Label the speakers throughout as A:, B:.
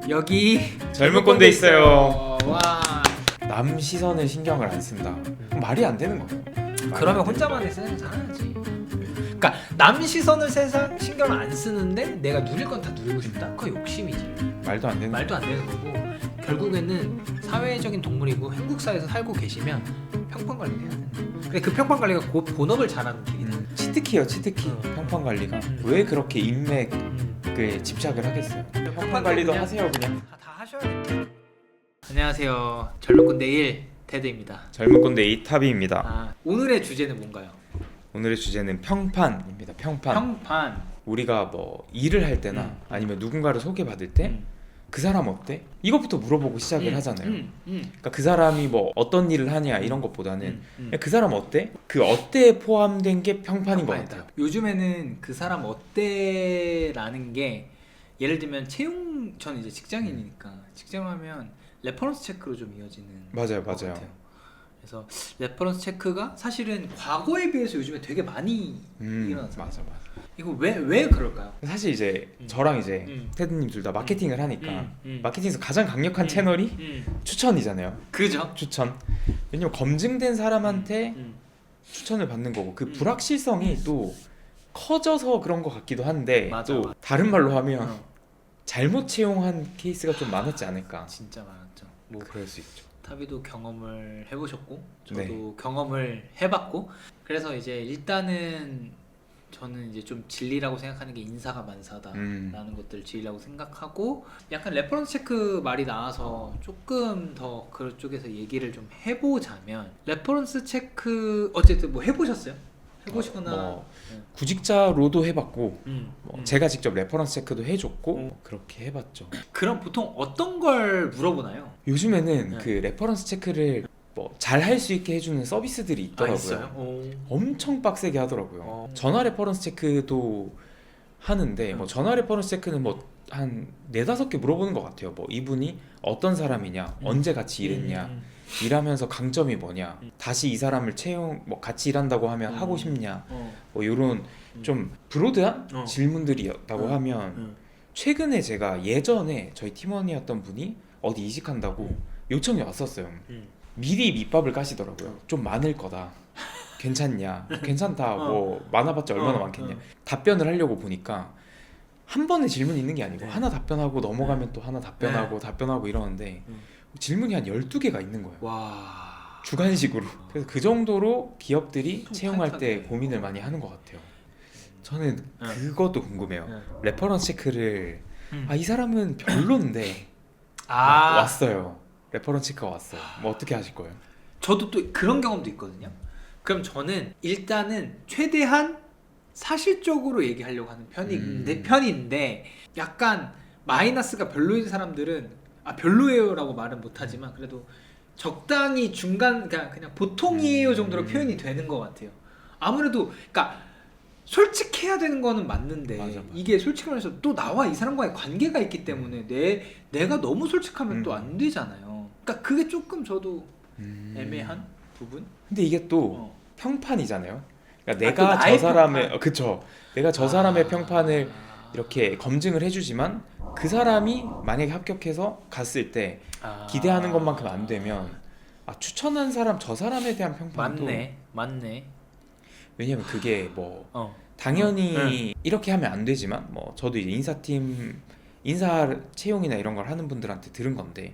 A: 여기
B: 젊은 꼰대 있어요.
A: 와.
B: 남 시선을 신경을 안 쓴다. 말이 안 되는 거예요.
A: 그러면 혼자만의 세상을 살아야지. 그러니까 남 시선을 세상 신경을 안 쓰는데 내가 누릴 건 다 누리고 싶다. 그거 욕심이지.
B: 말도 안 되는
A: 말도 안 되는 거고 결국에는 사회적인 동물이고 한국 사회에서 살고 계시면 평판 관리를 해야 된다. 근데 그 평판 관리가 곧 본업을 잘하는 길이다.
B: 치트키요, 치트키. 평판 관리가 왜 그렇게 인맥에 집착을 하겠어요? 평판 관리도
A: 그냥
B: 하세요 그냥.
A: 다 하셔야 됩니다. 안녕하세요. 젊은 꼰대 1 테드입니다.
B: 젊은 꼰대 이탑이입니다.
A: 오늘의 주제는 뭔가요?
B: 오늘의 주제는 평판입니다. 평판. 우리가 뭐 일을 할 때나 아니면 누군가를 소개받을 때 그 사람 어때? 이것부터 물어보고 시작을 하잖아요. 그러니까 그 사람이 뭐 어떤 일을 하냐 이런 것보다는 그 사람 어때? 그 어때에 포함된 게 평판인 것 같아요.
A: 요즘에는 그 사람 어때라는 게 예를 들면 저는 이제 직장인이니까 직장을 하면 레퍼런스 체크로 좀 이어지는
B: 맞아요.
A: 것 같아요. 그래서 레퍼런스 체크가 사실은 과거에 비해서 요즘에 되게 많이 일어나잖아요.
B: 맞아.
A: 이거 왜 그럴까요?
B: 사실 이제 저랑 이제 테드님 둘 다 마케팅을 하니까 마케팅에서 가장 강력한 채널이 추천이잖아요.
A: 그죠?
B: 추천. 왜냐면 검증된 사람한테 추천을 받는 거고 그 불확실성이 또 커져서 그런 것 같기도 한데 또 다른 말로 하면 잘못 채용한 케이스가 좀 많았지 않을까.
A: 진짜 많았죠.
B: 뭐 그럴 수 있죠.
A: 타비도 경험을 해보셨고 저도
B: 네.
A: 경험을 해봤고 그래서 이제 일단은 저는 이제 좀 진리라고 생각하는 게 인사가 만사다라는 것들 진리라고 생각하고 약간 레퍼런스 체크 말이 나와서 조금 더 그쪽에서 얘기를 좀 해보자면 레퍼런스 체크 어쨌든 뭐 해보셨어요? 해보시거나
B: 구직자로도 해봤고 제가 직접 레퍼런스 체크도 해줬고
A: 음.
B: 그렇게 해봤죠.
A: 그럼 보통 어떤 걸 물어보나요?
B: 요즘에는
A: 네.
B: 그 레퍼런스 체크를 뭐 잘 할 수 있게 해주는 서비스들이 있더라고요.
A: 있어요?
B: 엄청 빡세게 하더라고요. 전화 레퍼런스 체크도 하는데 뭐 전화 레퍼런스 체크는 뭐 한 4-5개 물어보는 것 같아요. 뭐 이분이 어떤 사람이냐, 언제 같이 일했냐, 일하면서 강점이 뭐냐, 다시 이 사람을 뭐 같이 일한다고 하면 하고 싶냐, 뭐 이런 좀 브로드한 질문들이었다고 하면 최근에 제가 예전에 저희 팀원이었던 분이 어디 이직한다고 요청이 왔었어요. 미리 밑밥을 까시더라고요. 좀 많을 거다. 괜찮냐? 괜찮다. 뭐 많아봤자 얼마나 많겠냐. 답변을 하려고 보니까 한 번에 질문이 있는 게 아니고 하나 답변하고 넘어가면 또 하나 답변하고 이러는데 질문이 한 12개가 있는 거예요.
A: 와.
B: 주관식으로. 그래서 그 정도로 기업들이 채용할 때 고민을 많이 하는 것 같아요. 저는 그것도 궁금해요. 레퍼런스 체크를 이 사람은 별론데 왔어요. 레퍼런스 체크가 왔어요. 뭐 어떻게 하실 거예요?
A: 저도 또 그런 경험도 있거든요. 그럼 저는 일단은 최대한 사실적으로 얘기하려고 하는 편인데 약간 마이너스가 별로인 사람들은 별로예요라고 말은 못하지만 그래도 적당히 중간 그냥 보통이에요 정도로 표현이 되는 것 같아요. 아무래도 그러니까 솔직해야 되는 거는 맞는데
B: 맞아.
A: 이게 솔직하면서 또 나와 이 사람과의 관계가 있기 때문에 내가 너무 솔직하면 또 안 되잖아요. 그러니까 그게 조금 저도 애매한 부분?
B: 근데 이게 또 평판이잖아요. 그러니까
A: 또
B: 내가
A: 나의
B: 저 사람의
A: 평판.
B: 그쵸. 내가 저 사람의 평판을 이렇게 검증을 해주지만 그 사람이 만약에 합격해서 갔을 때 기대하는 것만큼 안 되면 추천한 사람 저 사람에 대한 평판도
A: 맞네.
B: 왜냐면 그게 뭐 당연히 이렇게 하면 안 되지만 뭐 저도 이제 인사 채용이나 이런 걸 하는 분들한테 들은 건데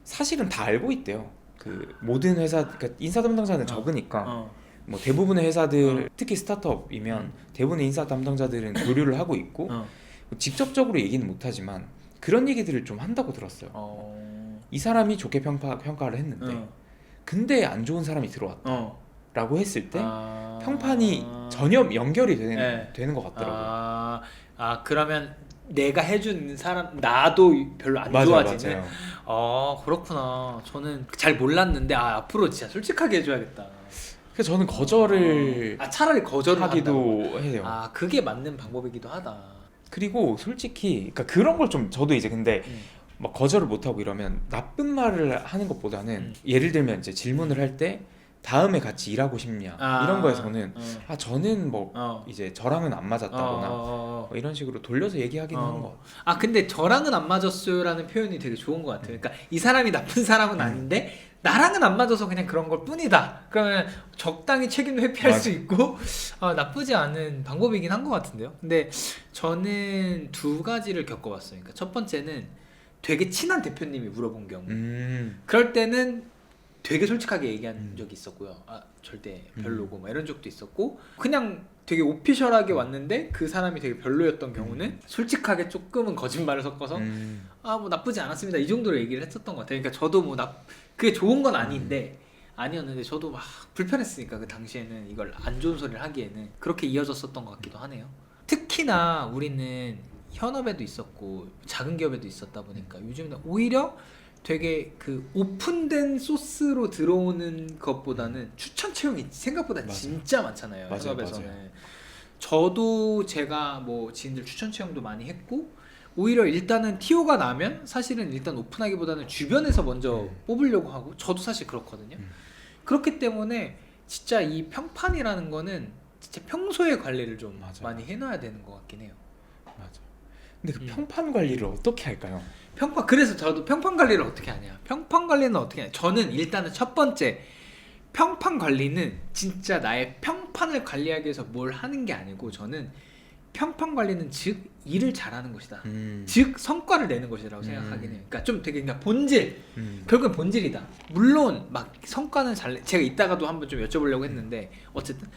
B: 사실은 다 알고 있대요. 그 모든 회사 그러니까 인사 담당자는 적으니까 뭐 대부분의 회사들 특히 스타트업이면 대부분의 인사 담당자들은 교류를 하고 있고 직접적으로 얘기는 못하지만 그런 얘기들을 좀 한다고 들었어요. 이 사람이 좋게 평가를 했는데 근데 안 좋은 사람이 들어왔다 라고 했을 때 평판이 전혀 연결이 되는 것 같더라고요.
A: 그러면 내가 해준 사람 나도 별로 안 좋아지는.
B: 맞아요.
A: 그렇구나. 저는 잘 몰랐는데 앞으로 진짜 솔직하게 해줘야겠다.
B: 그래서 저는 거절을
A: 차라리 거절을
B: 하기도 해요.
A: 그게 맞는 방법이기도 하다.
B: 그리고 솔직히 그러니까 그런 걸 좀 저도 이제 근데 막 거절을 못 하고 이러면 나쁜 말을 하는 것보다는 예를 들면 이제 질문을 할 때 다음에 같이 일하고 싶냐 이런 거에서는 저는 뭐
A: 어.
B: 이제 저랑은 안 맞았다거나 뭐 이런 식으로 돌려서 얘기하기는 하는 것 같아요.
A: 근데 저랑은 안 맞았어요라는 표현이 되게 좋은 것 같아요. 그러니까 이 사람이 나쁜 사람은 아닌데 나랑은 안 맞아서 그냥 그런 걸 뿐이다. 그러면 적당히 책임도 회피할
B: 맞아.
A: 수 있고 나쁘지 않은 방법이긴 한 것 같은데요. 근데 저는 두 가지를 겪어봤어요. 그러니까 첫 번째는 되게 친한 대표님이 물어본 경우. 그럴 때는 되게 솔직하게 얘기한 적이 있었고요. 절대 별로고 뭐 이런 적도 있었고, 그냥 되게 오피셜하게 왔는데 그 사람이 되게 별로였던 경우는 솔직하게 조금은 거짓말을 섞어서 뭐 나쁘지 않았습니다 이 정도로 얘기를 했었던 것 같아요. 그러니까 저도 뭐 그게 좋은 건 아니었는데 저도 막 불편했으니까 그 당시에는 이걸 안 좋은 소리를 하기에는 그렇게 이어졌었던 것 같기도 하네요. 특히나 우리는 현업에도 있었고 작은 기업에도 있었다 보니까 요즘은 오히려 되게 그 오픈된 소스로 들어오는 것보다는 추천 채용이 생각보다
B: 맞아요.
A: 진짜 많잖아요.
B: 맞아요,
A: 현업에서는.
B: 맞아요.
A: 저도 제가 뭐 지인들 추천 채용도 많이 했고, 오히려 일단은 TO가 나면 사실은 일단 오픈하기보다는 주변에서 먼저 뽑으려고 하고, 저도 사실 그렇거든요. 그렇기 때문에 진짜 이 평판이라는 거는 진짜 평소에 관리를 좀
B: 맞아요.
A: 많이 해놔야 되는 것 같긴 해요.
B: 맞아. 근데 그 평판 관리를 어떻게 할까요?
A: 그래서 저도 평판 관리를 어떻게 하냐. 평판 관리는 어떻게 하냐. 저는 일단은 첫 번째, 평판 관리는 진짜 나의 평판을 관리하기 위해서 뭘 하는 게 아니고, 저는 평판 관리는 즉 일을 잘하는 것이다. 즉 성과를 내는 것이라고 생각하긴 해요. 그러니까 좀 되게 그냥 본질, 결국엔 본질이다. 물론 막 성과는 제가 이따가도 한번 좀 여쭤보려고 했는데, 어쨌든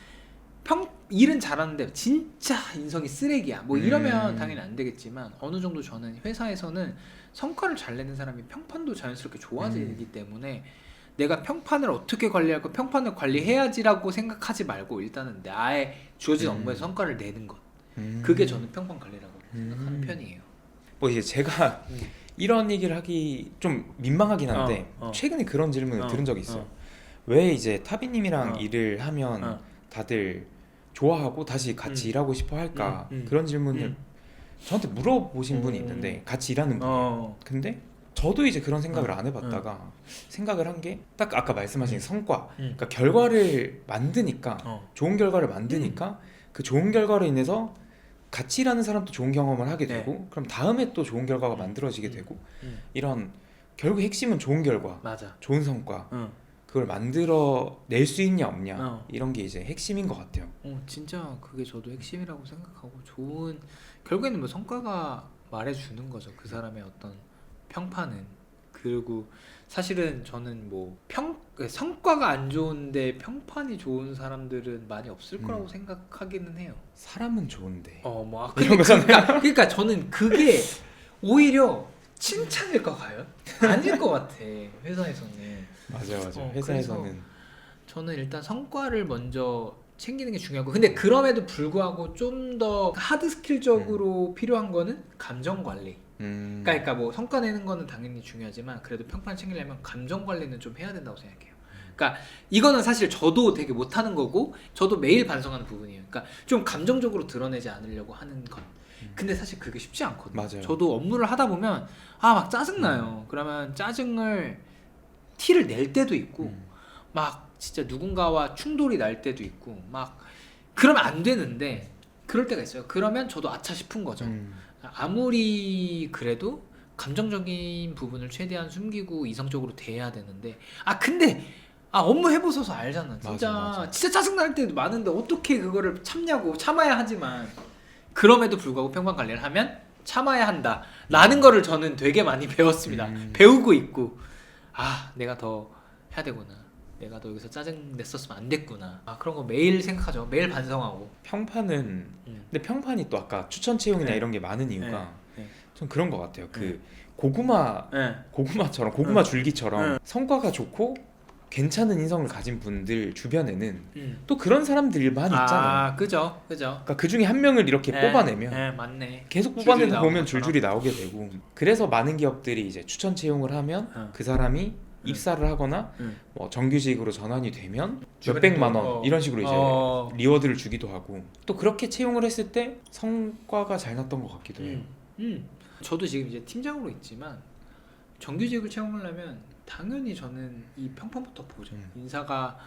A: 일은 잘하는데 진짜 인성이 쓰레기야 뭐 이러면 당연히 안 되겠지만, 어느 정도 저는 회사에서는 성과를 잘 내는 사람이 평판도 자연스럽게 좋아지기 때문에 내가 평판을 어떻게 관리할까, 평판을 관리해야지라고 생각하지 말고 일단은 나의 주어진 업무에서 성과를 내는 것, 그게 저는 평판 관리라고 생각하는 편이에요.
B: 뭐 이제 제가 이런 얘기를 하기 좀 민망하긴 한데 최근에 그런 질문을 들은 적이 있어요. 왜 이제 타비님이랑 일을 하면 다들 좋아하고 다시 같이 일하고 싶어 할까? 그런 질문을 저한테 물어보신 분이 있는데, 같이 일하는 분이에요. 근데 저도 이제 그런 생각을 안 해봤다가 생각을 한 게 딱 아까 말씀하신 성과, 그러니까 결과를 만드니까 좋은 결과를 만드니까 그 좋은 결과로 인해서 같이 일하는 사람도 좋은 경험을 하게 되고, 그럼 다음에 또 좋은 결과가 만들어지게 되고, 이런 결국 핵심은 좋은 결과,
A: 맞아.
B: 좋은 성과, 그걸 만들어 낼 수 있냐 없냐, 이런 게 이제 핵심인 것 같아요.
A: 진짜 그게 저도 핵심이라고 생각하고, 결국에는 뭐 성과가 말해주는 거죠. 그 사람의 어떤 평판은. 그리고 사실은 저는 뭐 성과가 안 좋은데 평판이 좋은 사람들은 많이 없을 거라고 생각하기는 해요.
B: 사람은 좋은데
A: 이런 거잖아요. 그러니까 저는 그게 오히려 칭찬일까 과연? 아닐 것 같아 회사에서는.
B: 맞아요. 회사에서는
A: 저는 일단 성과를 먼저 챙기는 게 중요하고, 근데 그럼에도 불구하고 좀 더 하드 스킬적으로 필요한 거는 감정 관리. 그러니까 뭐 성과 내는 거는 당연히 중요하지만 그래도 평판 챙기려면 감정 관리는 좀 해야 된다고 생각해요. 그러니까 이거는 사실 저도 되게 못하는 거고, 저도 매일 반성하는 부분이에요. 그러니까 좀 감정적으로 드러내지 않으려고 하는 것. 근데 사실 그게 쉽지 않거든요.
B: 맞아요.
A: 저도 업무를 하다 보면 막 짜증나요. 그러면 짜증을 티를 낼 때도 있고, 막 진짜 누군가와 충돌이 날 때도 있고, 막 그러면 안 되는데 그럴 때가 있어요. 그러면 저도 아차 싶은 거죠. 아무리 그래도 감정적인 부분을 최대한 숨기고 이성적으로 대해야 되는데, 근데 업무 해보셔서 알잖아. 진짜
B: 맞아.
A: 진짜 짜증날 때도 많은데 어떻게 그거를 참냐고. 참아야 하지만 그럼에도 불구하고 평판 관리를 하면 참아야 한다 라는 거를 저는 되게 많이 배웠습니다. 배우고 있고, 내가 더 해야 되구나, 내가 더 여기서 짜증 냈었으면 안 됐구나, 그런 거 매일 생각하죠. 매일 반성하고.
B: 평판은 근데 평판이 또 아까 추천 채용이나 이런 게 많은 이유가 전 그런 것 같아요. 그 고구마처럼 고구마 줄기처럼 성과가 좋고 괜찮은 인성을 가진 분들 주변에는 또 그런 사람들만 있잖아요.
A: 그죠.
B: 그러니까 그 중에 한 명을 이렇게 뽑아내면
A: 맞네.
B: 계속 뽑아내다 보면 줄줄이 나오게 되고, 그래서 많은 기업들이 이제 추천 채용을 하면 그 사람이 입사를 하거나 뭐 정규직으로 전환이 되면 몇백만 원 이런 식으로 이제 리워드를 주기도 하고, 또 그렇게 채용을 했을 때 성과가 잘 났던 것 같기도 해요.
A: 저도 지금 이제 팀장으로 있지만 정규직을 채용하려면 당연히 저는 이 평판부터 보죠. 인사가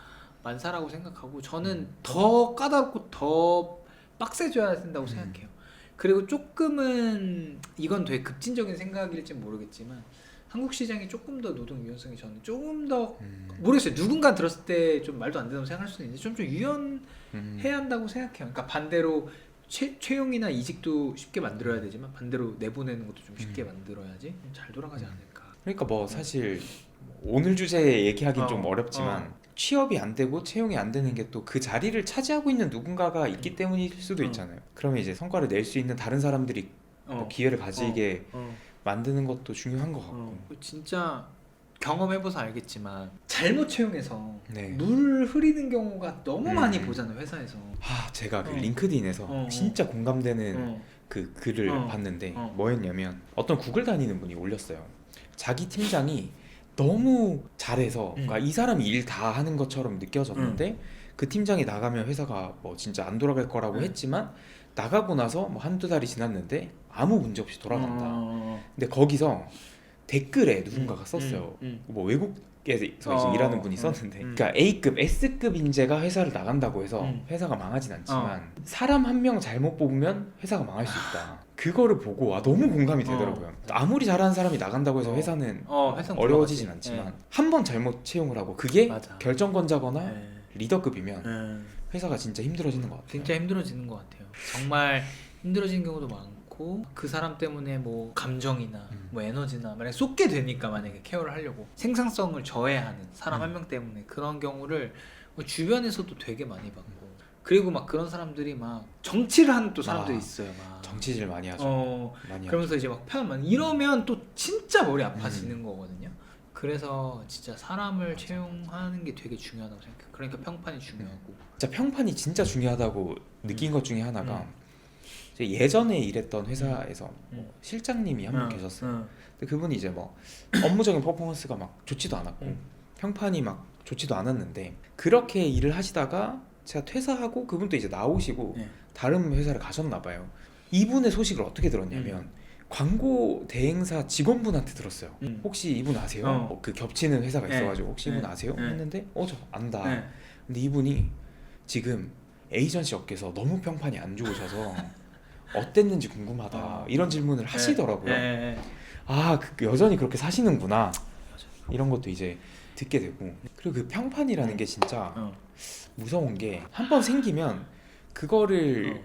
A: 만사라고 생각하고 저는 더 까다롭고 더 빡세져야 된다고 생각해요. 그리고 조금은 이건 되게 급진적인 생각일지 모르겠지만 한국 시장이 조금 더 노동 유연성이 저는 조금 더 모르겠어요. 누군가 들었을 때 좀 말도 안 된다고 생각할 수는 있는데 좀 유연해야 한다고 생각해요. 그러니까 반대로 채용이나 이직도 쉽게 만들어야 되지만 반대로 내보내는 것도 좀 쉽게 만들어야지 잘 돌아가지 않을까.
B: 그러니까 뭐 사실 오늘 주제에 얘기하긴
A: 어,
B: 좀 어렵지만 취업이 안 되고 채용이 안 되는 게 또 그 자리를 차지하고 있는 누군가가 있기 때문일 수도 있잖아요. 그러면 이제 성과를 낼 수 있는 다른 사람들이 뭐 기회를 가지게 만드는 것도 중요한 것 같고.
A: 진짜 경험해봐서 알겠지만 잘못 채용해서
B: 네.
A: 물 흐리는 경우가 너무 많이 보잖아요 회사에서.
B: 제가 그
A: 어.
B: 링크드인에서 진짜 공감되는 그 글을 봤는데 뭐였냐면 어떤 구글 다니는 분이 올렸어요. 자기 팀장이 너무 잘해서 그러니까 이 사람이 일 다 하는 것처럼 느껴졌는데 그 팀장이 나가면 회사가 뭐 진짜 안 돌아갈 거라고 했지만 나가고 나서 뭐 한두 달이 지났는데 아무 문제 없이 돌아간다. 근데 거기서 댓글에 누군가가 썼어요. 뭐 외국에서 이제 일하는 분이 썼는데 그러니까 A급, S급 인재가 회사를 나간다고 해서 회사가 망하진 않지만 사람 한 명 잘못 뽑으면 회사가 망할 수 있다. 그거를 보고 너무 공감이 되더라고요. 아무리 잘하는 사람이 나간다고 해서 회사는 어려워지진 않지만 한 번 잘못 채용을 하고 그게
A: 맞아.
B: 결정권자거나 리더급이면 회사가 진짜 힘들어지는 것 같아요.
A: 진짜 힘들어지는 것 같아요. 정말 힘들어지는 경우도 많고 그 사람 때문에 뭐 감정이나 뭐 에너지나 만약에 쏟게 되니까 만약에 케어를 하려고 생산성을 저해하는 사람 한 명 때문에 그런 경우를 뭐 주변에서도 되게 많이 받고 그리고 막 그런 사람들이 막 정치를 하는 또 사람들이 있어요. 막.
B: 정치질 많이 하죠. 많이
A: 그러면서 이제 막 표현만 이러면 또 진짜 머리 아파지는 거거든요. 그래서 진짜 사람을 채용하는 게 되게 중요하다고 생각해요. 그러니까 평판이 중요하고.
B: 진짜 평판이 진짜 중요하다고 느낀 것 중에 하나가 이제 예전에 일했던 회사에서 뭐 실장님이 한 분 계셨어요. 근데 그분이 이제 뭐 업무적인 퍼포먼스가 막 좋지도 않았고 평판이 막 좋지도 않았는데 그렇게 일을 하시다가 제가 퇴사하고 그분도 이제 나오시고 다른 회사를 가셨나 봐요. 이분의 소식을 어떻게 들었냐면 광고 대행사 직원분한테 들었어요. 혹시 이분 아세요? 그 겹치는 회사가 있어가지고 혹시 이분 아세요? 했는데 저 안다. 근데 이분이 지금 에이전시 업계에서 너무 평판이 안 좋으셔서 어땠는지 궁금하다 이런 질문을 하시더라고요. 여전히 그렇게 사시는구나. 이런 것도 이제 듣게 되고 그리고 그 평판이라는 게 진짜 무서운 게 한 번 생기면 그거를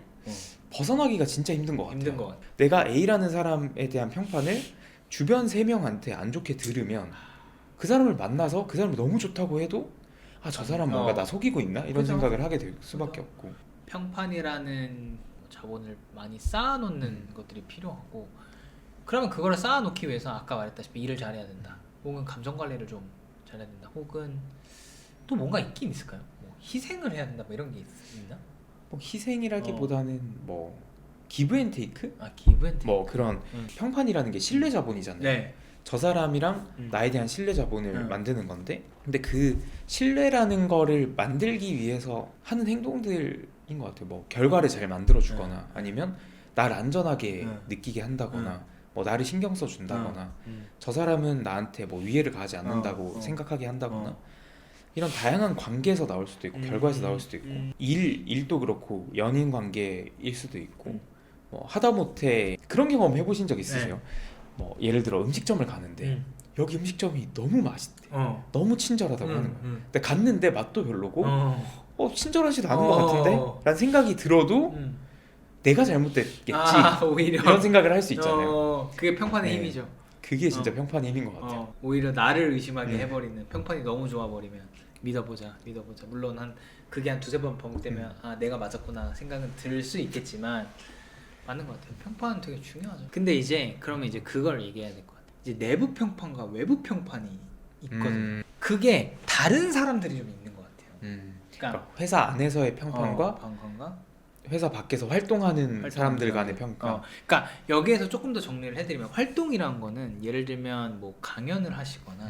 B: 벗어나기가 진짜 힘든 것 같아요. 내가 A라는 사람에 대한 평판을 주변 3명한테 안 좋게 들으면 그 사람을 만나서 그 사람이 너무 좋다고 해도 저 사람 뭔가 나 속이고 있나? 이런 생각을 하게 될 수밖에 없고.
A: 평판이라는 자본을 많이 쌓아놓는 것들이 필요하고 그러면 그거를 쌓아놓기 위해서 아까 말했다시피 일을 잘해야 된다. 혹은 감정 관리를 좀 잘해야 된다. 혹은 또 뭔가 있긴 있을까요? 뭐 희생을 해야 된다. 뭐 이런 게 있나?
B: 뭐 희생이라기보다는 뭐 기브 앤 테이크?
A: 기브 앤 테이크.
B: 뭐 그런 평판이라는 게 신뢰 자본이잖아요.
A: 네.
B: 저 사람이랑 나에 대한 신뢰 자본을 만드는 건데 근데 그 신뢰라는 거를 만들기 위해서 하는 행동들인 것 같아요. 뭐 결과를 잘 만들어 주거나 아니면 나를 안전하게 느끼게 한다거나 뭐 나를 신경 써 준다거나 저 사람은 나한테 뭐 위해를 가하지 않는다고 생각하게 한다거나 이런 다양한 관계에서 나올 수도 있고 결과에서 나올 수도 있고 일도 그렇고 연인 관계일 수도 있고 뭐 하다못해 그런 경험 해보신 적 있으세요? 뭐 예를 들어 음식점을 가는데 여기 음식점이 너무 맛있대 너무 친절하다고 하는 거야. 근데 갔는데 맛도 별로고 친절하지도 않은 것 같은데? 라는 생각이 들어도 내가 잘못됐겠지
A: 오히려
B: 이런 생각을 할 수 있잖아요.
A: 그게 평판의 힘이죠.
B: 그게 진짜 평판의 힘인 것 같아요.
A: 오히려 나를 의심하게 해버리는 평판이 너무 좋아 버리면 믿어보자. 물론 그게 한 두세 번 반복되면 내가 맞았구나 생각은 들 수 있겠지만 맞는 것 같아요. 평판은 되게 중요하죠. 근데 이제 그러면 이제 그걸 얘기해야 될 것 같아요. 이제 내부 평판과 외부 평판이 있거든요. 그게 다른 사람들이 좀 있는 것 같아요.
B: 그러니까 회사 안에서의 평판과 회사 밖에서 활동하는 사람들 간의 평가.
A: 그러니까 여기에서 조금 더 정리를 해드리면 활동이란 거는 예를 들면 뭐 강연을 하시거나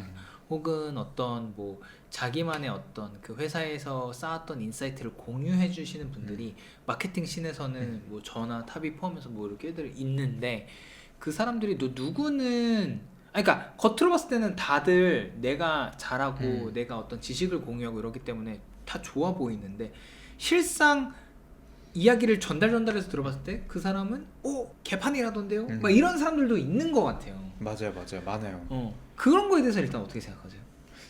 A: 혹은 어떤 뭐 자기만의 어떤 그 회사에서 쌓았던 인사이트를 공유해 주시는 분들이 마케팅 씬에서는 뭐 저나 탑이 포함해서 뭐 이렇게 있는데 그 사람들이 누구는 그러니까 겉으로 봤을 때는 다들 내가 잘하고 내가 어떤 지식을 공유하고 이러기 때문에 다 좋아 보이는데 실상 이야기를 전달해서 들어봤을 때 그 사람은 개판이라던데요? 막 이런 사람들도 있는 것 같아요.
B: 맞아요, 많아요.
A: 그런 거에 대해서 일단 어떻게 생각하세요?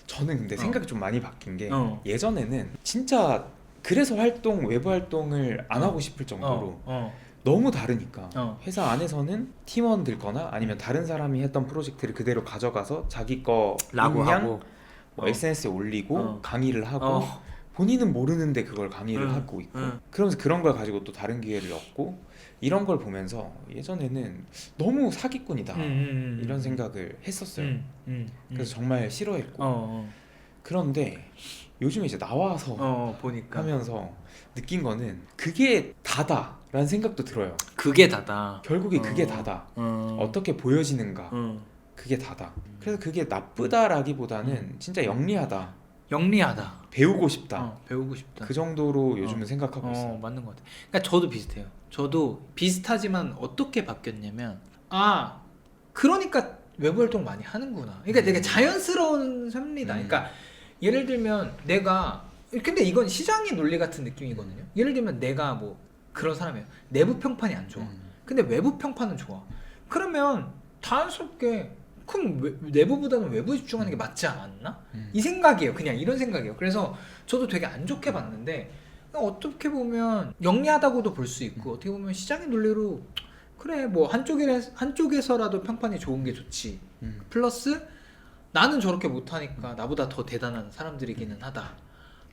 B: 저는 근데 생각이 좀 많이 바뀐 게 예전에는 진짜 그래서 외부 활동을 안 하고 싶을 정도로 너무 다르니까 회사 안에서는 팀원들거나 아니면 다른 사람이 했던 프로젝트를 그대로 가져가서 자기 거
A: 라고
B: 인양
A: 하고
B: 뭐 SNS에 올리고 강의를 하고 본인은 모르는데 그걸 강의를 하고 있고 그러면서 그런 걸 가지고 또 다른 기회를 얻고 이런 걸 보면서 예전에는 너무 사기꾼이다 이런 생각을 했었어요. 그래서 정말 싫어했고 그런데 요즘에 이제 나와서
A: 보니까
B: 하면서 느낀 거는 그게 다다라는 생각도 들어요.
A: 그게 다다.
B: 결국에 그게 다다. 어떻게 보여지는가 그게 다다. 그래서 그게 나쁘다라기보다는 진짜 영리하다. 배우고 싶다.
A: 배우고 싶다.
B: 그 정도로 요즘은 생각하고 있어요.
A: 맞는 것 같아요. 그러니까 저도 비슷해요. 저도 비슷하지만 어떻게 바뀌었냐면 그러니까 외부 활동 많이 하는구나. 그러니까 되게 자연스러운 섭니다. 그러니까 예를 들면 근데 이건 시장의 논리 같은 느낌이거든요. 예를 들면 내가 뭐 그런 사람이에요. 내부 평판이 안 좋아. 근데 외부 평판은 좋아. 그러면 자연스럽게 그럼 내부보다는 외부에 집중하는 게 맞지 않았나? 이 생각이에요. 그냥 이런 생각이에요. 그래서 저도 되게 안 좋게 봤는데 어떻게 보면 영리하다고도 볼 수 있고 어떻게 보면 시장의 논리로 그래 뭐 한쪽에서라도 평판이 좋은 게 좋지. 플러스 나는 저렇게 못하니까 나보다 더 대단한 사람들이기는 하다.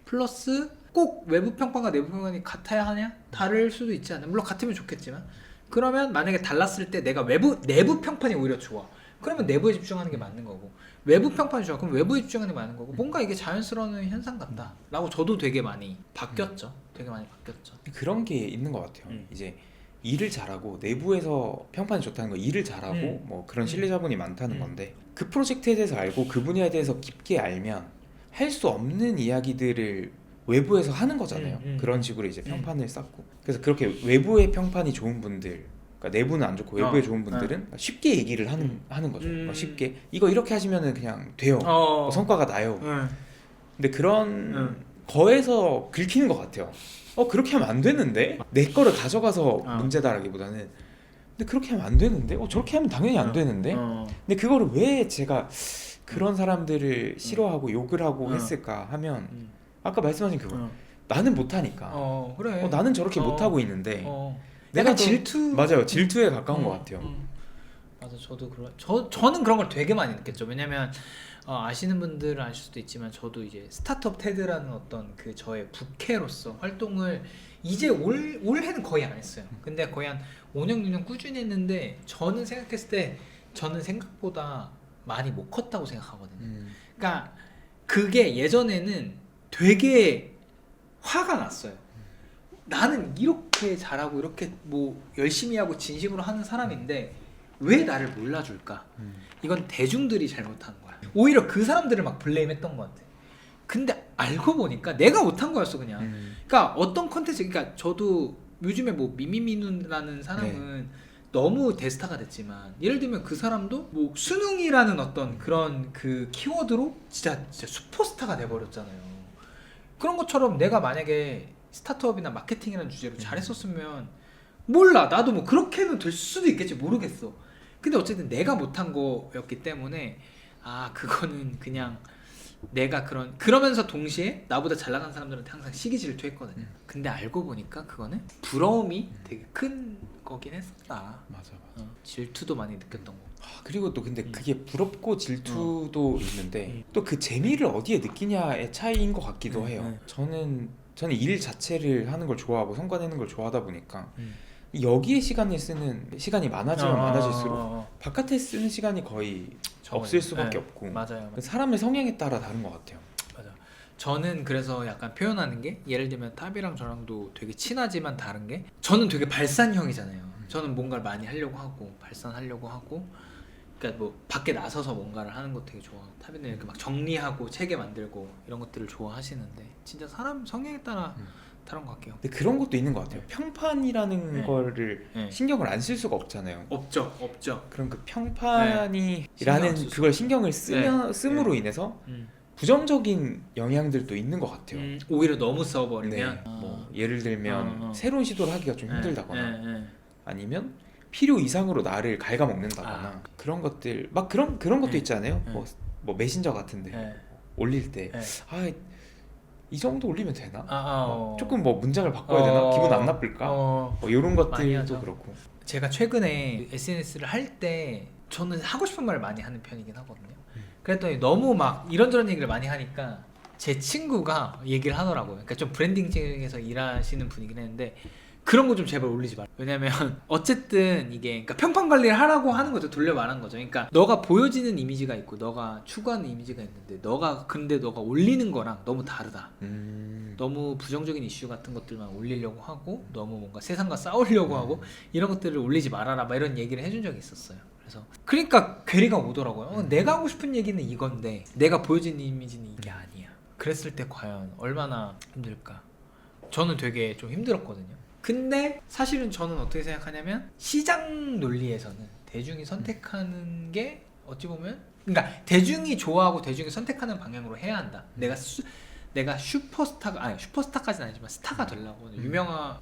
A: 플러스 꼭 외부 평판과 내부 평판이 같아야 하냐? 다를 수도 있지 않나? 물론 같으면 좋겠지만 그러면 만약에 달랐을 때 내가 내부 평판이 오히려 좋아. 그러면 내부에 집중하는 게 맞는 거고 외부 평판이 좋아. 그럼 외부에 집중하는 게 맞는 거고 뭔가 이게 자연스러운 현상 같다 라고 저도 되게 많이 바뀌었죠. 되게 많이 바뀌었죠.
B: 그런 게 있는 것 같아요. 이제 일을 잘하고 내부에서 평판이 좋다는 거 일을 잘하고 뭐 그런 신뢰자분이 많다는 건데 그 프로젝트에 대해서 알고 그 분야에 대해서 깊게 알면 할 수 없는 이야기들을 외부에서 하는 거잖아요. 그런 식으로 이제 평판을 쌓고 그래서 그렇게 외부의 평판이 좋은 분들 그러니까 내부는 안 좋고 외부에 좋은 분들은 쉽게 얘기를 하는 거죠. 쉽게 이거 이렇게 하시면은 그냥 돼요. 성과가 나요. 근데 그런 거에서 긁히는 것 같아요. 그렇게 하면 안 되는데 내 거를 가져가서 문제다라기보다는 근데 그렇게 하면 안 되는데 저렇게 하면 당연히 안 되는데 근데 그거를 왜 제가 그런 사람들을 싫어하고 욕을 하고 했을까 하면 아까 말씀하신 그거 나는 못하니까
A: 그래.
B: 나는 저렇게 못하고 있는데
A: 약간
B: 또-
A: 질투.
B: 맞아요. 질투에 가까운 것 같아요.
A: 맞아. 저도 저는 그런 걸 되게 많이 느꼈죠. 왜냐면 아시는 분들은 아실 수도 있지만 저도 이제 스타트업 테드라는 어떤 그 저의 부캐로서 활동을 이제 올해는 거의 안 했어요. 근데 거의 한 5년 6년 꾸준히 했는데 저는 생각했을 때 저는 생각보다 많이 못 컸다고 생각하거든요. 그러니까 그게 예전에는 되게 화가 났어요. 나는 이렇게 잘하고 이렇게 뭐 열심히 하고 진심으로 하는 사람인데 왜 나를 몰라줄까? 이건 대중들이 잘못한 거야. 오히려 그 사람들을 막 블레임했던 것 같아. 근데 알고 보니까 내가 못한 거였어 그냥. 그러니까 어떤 컨텐츠, 그러니까 저도 요즘에 뭐 미미미누라는 사람은 너무 대스타가 됐지만 예를 들면 그 사람도 뭐 수능이라는 어떤 그런 그 키워드로 진짜 슈퍼스타가 돼버렸잖아요. 그런 것처럼 내가 만약에 스타트업이나 마케팅이라는 주제로 잘했었으면 몰라 나도 뭐 그렇게는 될 수도 있겠지 모르겠어. 근데 어쨌든 내가 못한 거였기 때문에 그거는 그냥 내가 그러면서 동시에 나보다 잘 나가는 사람들한테 항상 시기 질투했거든요. 근데 알고 보니까 그거는 부러움이 되게 큰 거긴 했었다.
B: 맞아.
A: 질투도 많이 느꼈던 거.
B: 그리고 또 근데 그게 부럽고 질투도 있는데 또 그 재미를 어디에 느끼냐의 차이인 것 같기도 해요. 저는 일 자체를 하는 걸 좋아하고 성과 내는 걸 좋아하다 보니까 여기에 쓰는 시간이 많아지면 많아질수록 바깥에 쓰는 시간이 거의 없을 수밖에 없고
A: 맞아요.
B: 사람의 성향에 따라 다른 것 같아요.
A: 맞아. 저는 그래서 약간 표현하는 게 예를 들면 탑이랑 저랑도 되게 친하지만 다른 게 저는 되게 발산형이잖아요. 저는 뭔가를 많이 하려고 하고 발산하려고 하고 그러니까 뭐 밖에 나서서 뭔가를 하는 거 되게 좋아하고 탑이는 이렇게 막 정리하고 체계 만들고 이런 것들을 좋아하시는데 진짜 사람 성향에 따라 다른 것 같아요.
B: 근데 그런 것도 있는 것 같아요. 평판이라는 거를 신경을 안 쓸 수가 없잖아요.
A: 없죠.
B: 그럼 그 평판이라는
A: 신경
B: 그걸 신경을 씀으로 인해서 부정적인 영향들도 있는 것 같아요.
A: 오히려 너무 써버리면
B: 네. 뭐 예를 들면 새로운 시도를 하기가 좀 힘들다거나 아니면 필요 이상으로 나를 ඝ아먹는다거나 그런 것들 막 그런 것도 있잖아요. 뭐 메신저 같은데 올릴 때 이 정도 올리면 되나? 조금 뭐 문장을 바꿔야 되나? 기분 안 나쁠까? 뭐 이런 것들도 그렇고.
A: 제가 최근에 SNS를 할 때 저는 하고 싶은 말을 많이 하는 편이긴 하거든요. 그랬더니 너무 막 이런저런 얘기를 많이 하니까 제 친구가 얘기를 하더라고요. 그러니까 좀 브랜딩 쪽에서 일하시는 분이긴 했는데 그런 거 좀 제발 올리지 마라. 왜냐면 어쨌든 이게 그러니까 평판 관리를 하라고 하는 거죠. 돌려 말한 거죠. 그러니까 너가 보여지는 이미지가 있고 너가 추구하는 이미지가 있는데 너가 올리는 거랑 너무 다르다. 너무 부정적인 이슈 같은 것들만 올리려고 하고 너무 뭔가 세상과 싸우려고 하고 이런 것들을 올리지 말아라. 막 이런 얘기를 해준 적이 있었어요. 그래서 그러니까 괴리가 오더라고요. 내가 하고 싶은 얘기는 이건데 내가 보여지는 이미지는 이게 아니야. 그랬을 때 과연 얼마나 힘들까? 저는 되게 좀 힘들었거든요. 근데 사실은 저는 어떻게 생각하냐면 시장 논리에서는 대중이 선택하는 게 어찌 보면 그러니까 대중이 좋아하고 대중이 선택하는 방향으로 해야 한다. 내가 슈퍼스타까지는 아니지만 스타가 되려고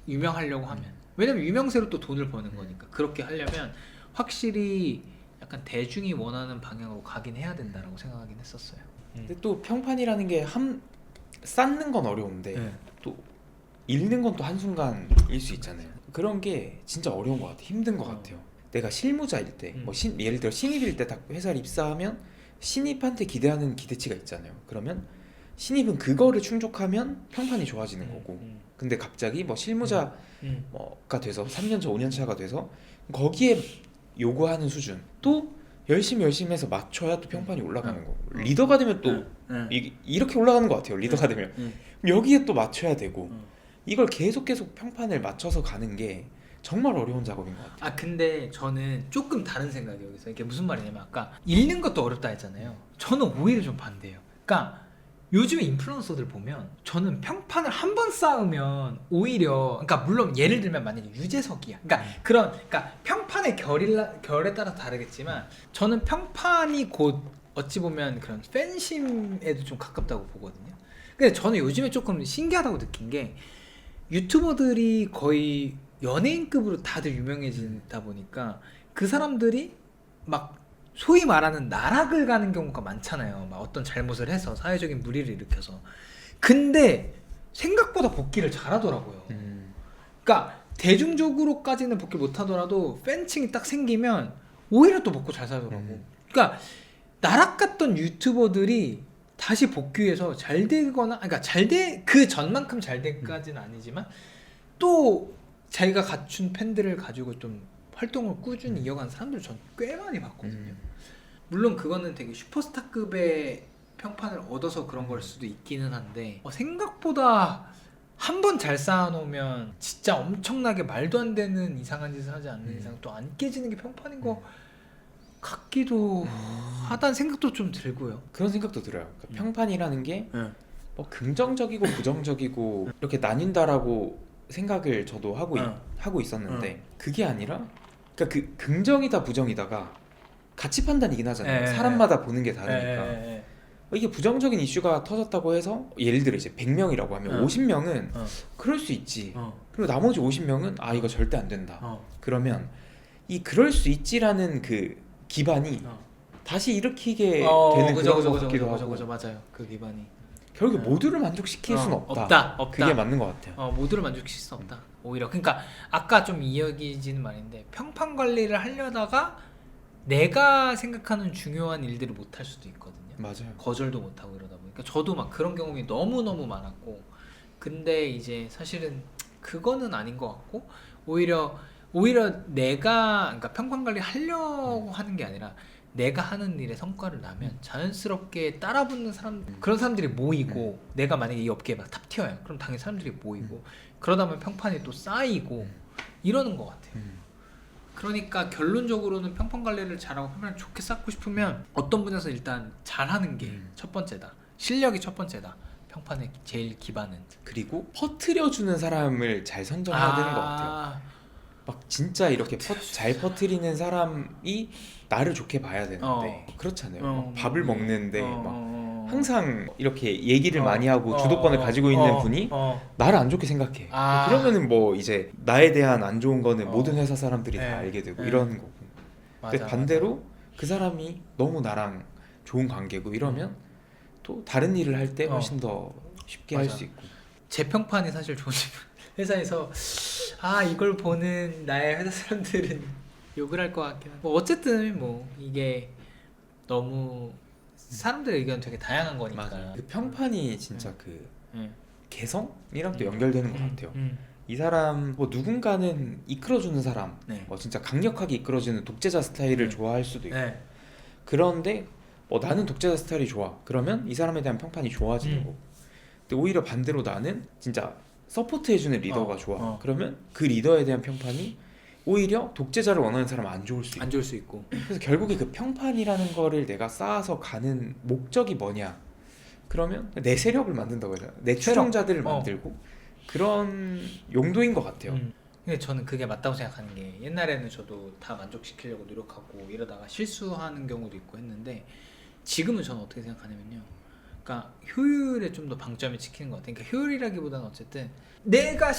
A: 유명하려고 하면 왜냐면 유명세로 또 돈을 버는 거니까 그렇게 하려면 확실히 약간 대중이 원하는 방향으로 가긴 해야 된다라고 생각하긴 했었어요.
B: 근데 또 평판이라는 게 쌓는 건 어려운데 또 읽는 건 또 한순간일 수 있잖아요. 그런 게 진짜 어려운 것 같아요. 힘든 것 같아요. 내가 실무자일 때 뭐 예를 들어 신입일 때 딱 회사를 입사하면 신입한테 기대하는 기대치가 있잖아요. 그러면 신입은 그거를 충족하면 평판이 좋아지는 거고 근데 갑자기 뭐 실무자가 돼서 3년 차 5년 차가 돼서 거기에 요구하는 수준 또 열심히 해서 맞춰야 또 평판이 올라가는 거고 리더가 되면 또 이렇게 올라가는 것 같아요. 리더가 되면 여기에 또 맞춰야 되고 이걸 계속 평판을 맞춰서 가는 게 정말 어려운 작업인 것 같아요.
A: 근데 저는 조금 다른 생각이에요. 여기서 이게 무슨 말이냐면 아까 읽는 것도 어렵다 했잖아요. 저는 오히려 좀 반대예요. 그러니까 요즘에 인플루언서들 보면 저는 평판을 한 번 쌓으면 오히려 그러니까 물론 예를 들면 만약에 유재석이야. 그러니까 평판의 결에 따라 다르겠지만 저는 평판이 곧 어찌 보면 그런 팬심에도 좀 가깝다고 보거든요. 근데 저는 요즘에 조금 신기하다고 느낀 게 유튜버들이 거의 연예인급으로 다들 유명해지다 보니까 그 사람들이 막 소위 말하는 나락을 가는 경우가 많잖아요. 막 어떤 잘못을 해서 사회적인 물의를 일으켜서. 근데 생각보다 복귀를 잘하더라고요. 그러니까 대중적으로까지는 복귀 못하더라도 팬층이 딱 생기면 오히려 또 먹고 잘 살더라고. 그러니까 나락갔던 유튜버들이 다시 복귀해서 잘 되거나 그러니까 그 전만큼 잘 된까지는 아니지만 또 자기가 갖춘 팬들을 가지고 좀 활동을 꾸준히 이어가는 사람들 전 꽤 많이 봤거든요. 물론 그거는 되게 슈퍼스타급의 평판을 얻어서 그런 걸 수도 있기는 한데 생각보다 한 번 잘 쌓아놓으면 진짜 엄청나게 말도 안 되는 이상한 짓을 하지 않는 이상 또 안 깨지는 게 평판인 거 같기도 하다는 생각도 좀 들고요.
B: 그런 생각도 들어요. 그러니까 평판이라는 게 뭐 긍정적이고 부정적이고 이렇게 나뉜다라고 생각을 저도 하고 있었는데 그게 아니라 그러니까 그 긍정이다 부정이다가 가치 판단이긴 하잖아요. 사람마다 보는 게 다르니까. 이게 부정적인 이슈가 터졌다고 해서 예를 들어 이제 100명이라고 하면 50명은 그럴 수 있지. 그리고 나머지 50명은 이거 절대 안 된다. 그러면 이 그럴 수 있지라는 그 기반이 다시 일으키게 되는 그런 것 같기도 하고.
A: 맞아요. 그 기반이
B: 결국 모두를 만족시킬 수는 없다. 그게 맞는 것 같아요.
A: 모두를 만족시킬 수 없다. 오히려 그러니까 아까 좀 이어지는 말인데 평판 관리를 하려다가 내가 생각하는 중요한 일들을 못 할 수도 있거든요.
B: 맞아요.
A: 거절도 못 하고 이러다 보니까 저도 막 그런 경험이 너무 많았고 근데 이제 사실은 그거는 아닌 것 같고 오히려 내가 그러니까 평판 관리 하려고 하는 게 아니라 내가 하는 일의 성과를 나면 자연스럽게 따라붙는 그런 사람들이 모이고 내가 만약에 이 업계에 막 탑티어야 그럼 당연히 사람들이 모이고 그러다 보면 평판이 또 쌓이고 이러는 것 같아요. 그러니까 결론적으로는 평판 관리를 잘하고 평판을 좋게 쌓고 싶으면 어떤 분야에서 일단 잘하는 게 첫 번째다. 실력이 첫 번째다. 평판의 제일 기반은.
B: 그리고 퍼뜨려주는 사람을 잘 선정해야 되는 것 같아요. 막 진짜 이렇게 잘 퍼뜨리는 사람이 나를 좋게 봐야 되는데 그렇잖아요. 막 밥을 먹는데 막 항상 이렇게 얘기를
A: 어.
B: 많이 하고
A: 어.
B: 주도권을 가지고 있는 분이
A: 어.
B: 나를 안 좋게 생각해.
A: 아.
B: 그러면은 뭐 이제 나에 대한 안 좋은 거는
A: 어.
B: 모든 회사 사람들이
A: 네.
B: 다 알게 되고
A: 네.
B: 이런 거고. 근데
A: 맞아,
B: 반대로 그 사람이 너무 나랑 좋은 관계고 이러면 또 다른 일을 할 때 훨씬 더 쉽게 할
A: 맞아.
B: 수 있고.
A: 제 평판이 사실 좋으시면 회사에서 이걸 보는 나의 회사 사람들은 욕을 할 것 같긴 한데 뭐 어쨌든 뭐 이게 너무 사람들의 의견 되게 다양한 거니까.
B: 맞아. 그 평판이 진짜 그
A: 응.
B: 개성이랑 또 연결되는 것 같아요.
A: 응.
B: 이 사람 뭐 누군가는 이끌어주는 사람,
A: 네.
B: 뭐 진짜 강력하게 이끌어주는 독재자 스타일을
A: 네.
B: 좋아할 수도 있고.
A: 네.
B: 그런데 나는 독재자 스타일이 좋아. 그러면 이 사람에 대한 평판이 좋아지는 거고. 근데 오히려 반대로 나는 진짜 서포트해주는 리더가 좋아. 그러면 그 리더에 대한 평판이 오히려 독재자를 원하는 사람은 안 좋을 수 있고.
A: 안 좋을 수 있고.
B: 그래서 결국에 그 평판이라는 거를 내가 쌓아서 가는 목적이 뭐냐? 그러면 내 세력을 만든다고 해야 되나? 내 추종자들을 만들고 그런 용도인 것 같아요.
A: 근데 저는 그게 맞다고 생각하는 게 옛날에는 저도 다 만족시키려고 노력하고 이러다가 실수하는 경우도 있고 했는데 지금은 저는 어떻게 생각하냐면요. 그러니까 효율에 좀 더 방점을 찍히는 것 같아요. 그러니까 효율이라기보다는 어쨌든 내가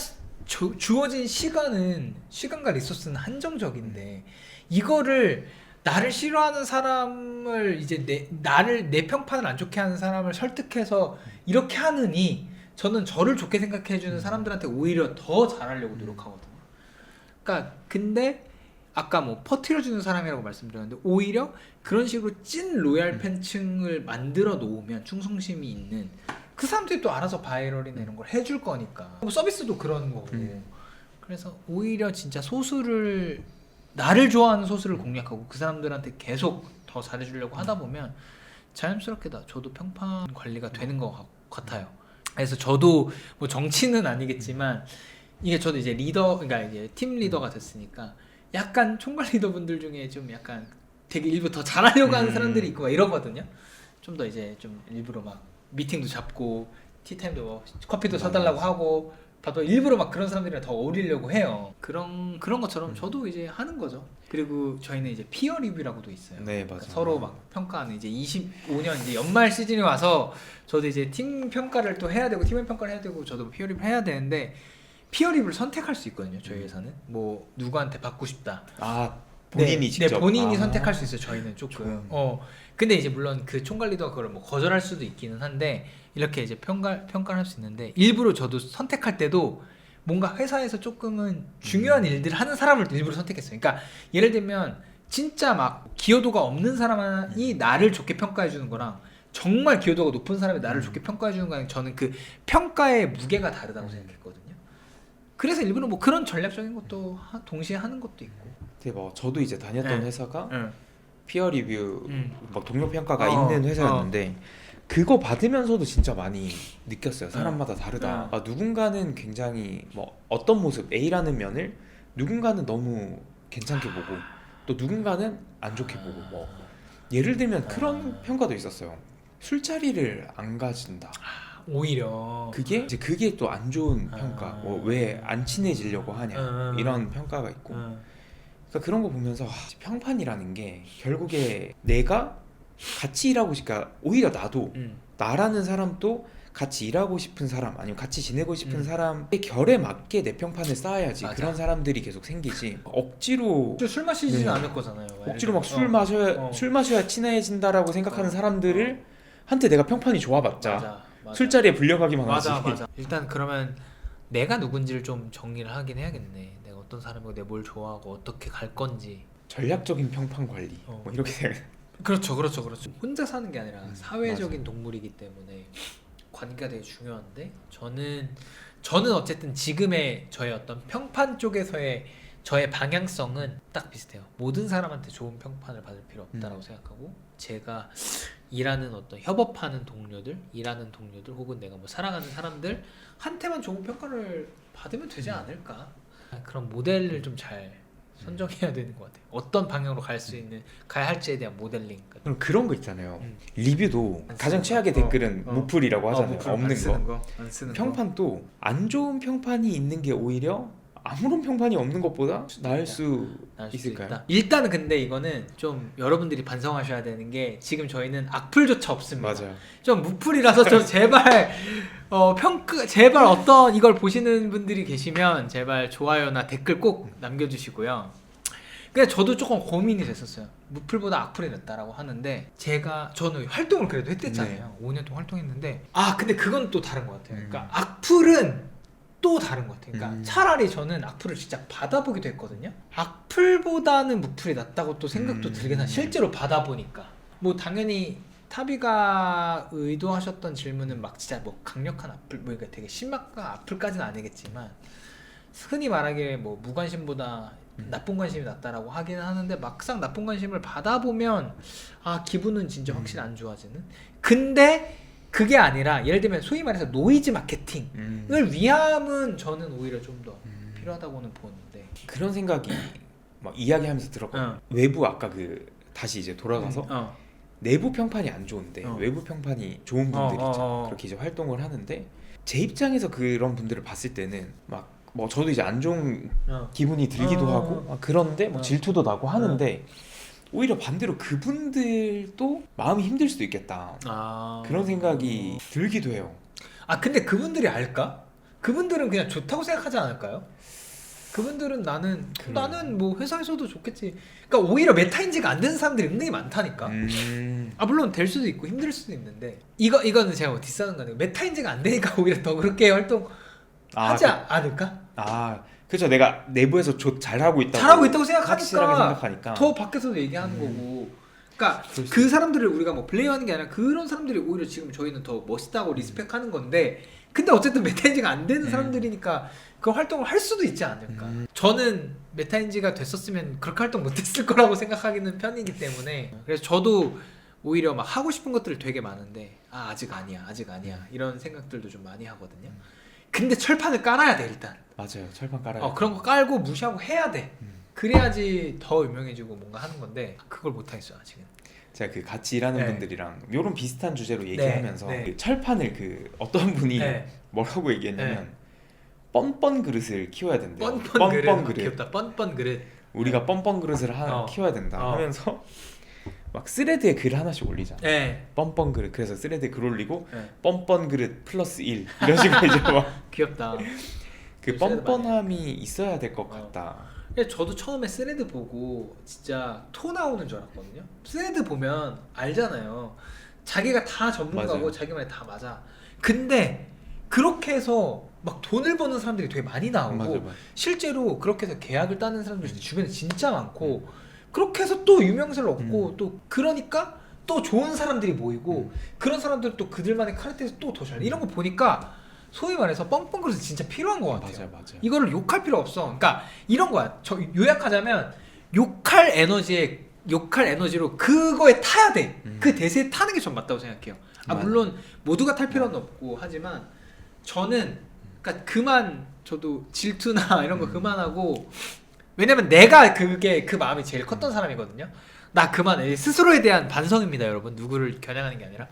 A: 주어진 시간과 리소스는 한정적인데 이거를 나를 싫어하는 사람을 이제 내 평판을 안 좋게 하는 사람을 설득해서 이렇게 하느니 저는 저를 좋게 생각해 주는 사람들한테 오히려 더 잘하려고 노력하거든요. 그러니까 근데 아까 뭐 퍼뜨려 주는 사람이라고 말씀드렸는데 오히려 그런 식으로 찐 로얄 팬층을 만들어 놓으면 충성심이 있는 그 사람들이 또 알아서 바이럴이나 이런 걸 해줄 거니까 뭐 서비스도 그런 거고 그래서 오히려 진짜 나를 좋아하는 소수를 공략하고 그 사람들한테 계속 더 잘해주려고 하다 보면 자연스럽게 저도 평판 관리가 되는 것 같아요. 그래서 저도 뭐 정치는 아니겠지만 이게 저도 이제 그러니까 이제 팀 리더가 됐으니까 약간 총괄 리더분들 중에 좀 약간 되게 일부 더 잘하려고 하는 사람들이 있고 막 이러거든요. 좀 더 이제 좀 일부러 막 미팅도 잡고 티타임도 뭐 커피도 사달라고 하고 봐도 일부러 막 그런 사람들이랑 더 어울리려고 해요. 그런 것처럼 저도 이제 하는 거죠. 그리고 저희는 이제 피어 리뷰라고도 있어요.
B: 네,
A: 그러니까
B: 맞아요.
A: 서로 막 평가하는 이제 25년 이제 연말 시즌이 와서 저도 이제 팀 평가를 또 해야 되고 팀원 평가를 해야 되고 저도 피어 리뷰를 해야 되는데 피어 리뷰를 선택할 수 있거든요. 저희 회사는 뭐 누구한테 받고 싶다.
B: 본인이 직접.
A: 네, 본인이 선택할 수 있어요. 저희는 조금. 근데 이제 물론 그 총괄 리더가 그걸 뭐 거절할 수도 있기는 한데 이렇게 이제 평가를 할 수 있는데 일부러 저도 선택할 때도 뭔가 회사에서 조금은 중요한 일들을 하는 사람을 일부러 선택했어요. 그러니까 예를 들면 진짜 막 기여도가 없는 사람이 나를 좋게 평가해 주는 거랑 정말 기여도가 높은 사람이 나를 좋게 평가해 주는 거랑 저는 그 평가의 무게가 다르다고 생각했거든요. 그래서 일부러 뭐 그런 전략적인 것도 동시에 하는 것도 있고.
B: 근데 뭐 저도 이제 다녔던 회사가
A: 응.
B: 피어 리뷰 막 동료 평가가
A: 어,
B: 있는 회사였는데 그거 받으면서도 진짜 많이 느꼈어요. 사람마다 다르다. 누군가는 굉장히 뭐 어떤 모습 A라는 면을 누군가는 너무 괜찮게 보고 또 누군가는 안 좋게 보고 뭐 예를 들면 그런 평가도 있었어요. 술자리를 안 가진다.
A: 오히려
B: 그게 또 안 좋은 평가. 뭐 왜 안 친해지려고 하냐 이런 평가가 있고. 그러니까 그런 거 보면서 평판이라는 게 결국에 내가 같이 일하고 싶으니까 오히려 나도 나라는 사람도 같이 일하고 싶은 사람 아니면 같이 지내고 싶은 사람의 결에 맞게 내 평판을 쌓아야지.
A: 맞아.
B: 그런 사람들이 계속 생기지. 억지로
A: 술 마시지는
B: 네.
A: 않을 거잖아요.
B: 억지로 막 술 마셔야 친해진다라고 생각하는 사람들을 한테 내가 평판이 좋아봤자
A: 맞아.
B: 술자리에 불려가기만 하지.
A: 맞아. 일단 그러면 내가 누군지를 좀 정리를 하긴 해야겠네. 내가 어떤 사람이고 내가 뭘 좋아하고 어떻게 갈 건지.
B: 전략적인 평판 관리 뭐 이렇게 생각.
A: 그렇죠. 혼자 사는 게 아니라 사회적인 동물이기 때문에 관계가 되게 중요한데 저는 어쨌든 지금의 저의 어떤 평판 쪽에서의 저의 방향성은 딱 비슷해요. 모든 사람한테 좋은 평판을 받을 필요 없다라고 생각하고 제가 일하는 어떤 협업하는 동료들, 일하는 동료들 혹은 내가 뭐 사랑하는 사람들 한테만 좋은 평가를 받으면 되지 않을까? 그런 모델을 좀 잘 선정해야 되는 것 같아요. 어떤 방향으로 가야 할지에 대한 모델링.
B: 그럼 그런 거 있잖아요. 리뷰도
A: 안 쓰는
B: 가장
A: 거.
B: 최악의 댓글은 무풀이라고 하잖아요.
A: 무풀
B: 없는
A: 안 쓰는
B: 거.
A: 안 쓰는 거.
B: 평판도 안 좋은 평판이 있는 게 오히려 아무런 평판이 없는 것보다 나을 수
A: 나을 수도
B: 있을까요?
A: 있다. 일단은 근데 이거는 좀 여러분들이 반성하셔야 되는 게 지금 저희는 악플조차 없습니다.
B: 맞아요.
A: 좀 무플이라서 좀 제발 제발 어떤 이걸 보시는 분들이 계시면 제발 좋아요나 댓글 꼭 남겨주시고요. 근데 저도 조금 고민이 됐었어요. 무플보다 악플이 낫다라고 하는데 저는 활동을 그래도 했댔잖아요. 5년 동안 활동했는데 근데 그건 또 다른 것 같아요. 그러니까 악플은 또 다른 것 같아요. 그러니까 차라리 저는 악플을 진짜 받아보기도 했거든요. 악플보다는 무플이 낫다고 또 생각도 들긴 하죠. 실제로 받아보니까 뭐 당연히 타비가 의도하셨던 질문은 막 진짜 뭐 강력한 악플 뭐 그러니까 되게 심각한 악플까지는 아니겠지만 흔히 말하기에 뭐 무관심보다 나쁜 관심이 낫다라고 하기는 하는데 막상 나쁜 관심을 받아보면 기분은 진짜 확실히 안 좋아지는. 근데 그게 아니라 예를 들면 소위 말해서 노이즈 마케팅을 위함은 저는 오히려 좀 더 필요하다고는 보는데
B: 그런 생각이 막 이야기하면서 들었거든요. 외부 아까 다시 이제 돌아가서 내부 평판이 안 좋은데 외부 평판이 좋은 분들 있잖아요. 그렇게 이제 활동을 하는데 제 입장에서 그런 분들을 봤을 때는 막 뭐 저도 이제 안 좋은 기분이 들기도 하고 막 그런데 뭐 질투도 나고 하는데 오히려 반대로 그분들도 마음이 힘들 수도 있겠다. 그런 생각이 들기도 해요.
A: 근데 그분들이 알까? 그분들은 그냥 좋다고 생각하지 않을까요? 그분들은 나는 뭐 회사에서도 좋겠지. 그러니까 오히려 메타인지가 안 되는 사람들이 은근히 많다니까. 물론 될 수도 있고 힘들 수도 있는데 이거는 제가 뭐 디스하는 거 아니고 메타인지가 안 되니까 오히려 더 그렇게 활동하지 않을까?
B: 그렇죠. 내가 내부에서 잘하고 있다고
A: 생각하니까
B: 확실하게 생각하니까
A: 더 밖에서도 얘기하는 거고. 그러니까 그 사람들을 우리가 뭐 블레임하는 게 아니라 그런 사람들이 오히려 지금 저희는 더 멋있다고 리스펙하는 건데 근데 어쨌든 메타인지가 안 되는 사람들이니까 그 활동을 할 수도 있지 않을까. 저는 메타인지가 됐었으면 그렇게 활동 못했을 거라고 생각하기는 편이기 때문에 그래서 저도 오히려 막 하고 싶은 것들이 되게 많은데 아직 아니야 이런 생각들도 좀 많이 하거든요. 근데 철판을 깔아야 돼 일단.
B: 맞아요. 철판 깔아야
A: 그런 거 깔고 무시하고 해야 돼. 그래야지 더 유명해지고 뭔가 하는 건데 그걸 못 하겠어요 아직은.
B: 제가 같이 일하는 분들이랑 요런 비슷한 주제로 얘기하면서 그 철판을 어떤 분이 뭐라고 얘기했냐면 뻔뻔 그릇을 키워야 된대요.
A: 뻔뻔 그릇. 귀엽다. 뻔뻔 그릇.
B: 우리가 뻔뻔 그릇을 키워야 된다 하면서 막 스레드에 글 하나씩 올리잖아. 뻔뻔 그릇. 그래서 스레드에 글 올리고 뻔뻔 그릇 플러스 1 이런 식으로 이제 막
A: 귀엽다.
B: 그 뻔뻔함이 있어야 될 것 같다.
A: 저도 처음에 스레드 보고 진짜 토 나오는 줄 알았거든요. 스레드 보면 알잖아요. 자기가 다 전문가고
B: 맞아요.
A: 자기 말이 다 맞아. 근데 그렇게 해서 막 돈을 버는 사람들이 되게 많이 나오고
B: 맞아.
A: 실제로 그렇게 해서 계약을 따는 사람들이 주변에 진짜 많고 그렇게 해서 또 유명세를 얻고 또 그러니까 또 좋은 사람들이 모이고 그런 사람들 또 그들만의 카르텔에서 또 더 잘 이런 거 보니까 소위 말해서 뻥뻥 그릇이 진짜 필요한 것 같아요.
B: 맞아요.
A: 이거를 욕할 필요 없어. 그러니까 이런 거야. 저 요약하자면 욕할 에너지로 그거에 타야 돼. 그 대세에 타는 게 전 맞다고 생각해요. 물론 모두가 탈 필요는 없고 하지만 저는 그러니까 저도 질투나 이런 거 그만하고 왜냐면 내가 그 마음이 제일 컸던 사람이거든요. 나 스스로에 대한 반성입니다, 여러분. 누구를 겨냥하는 게 아니라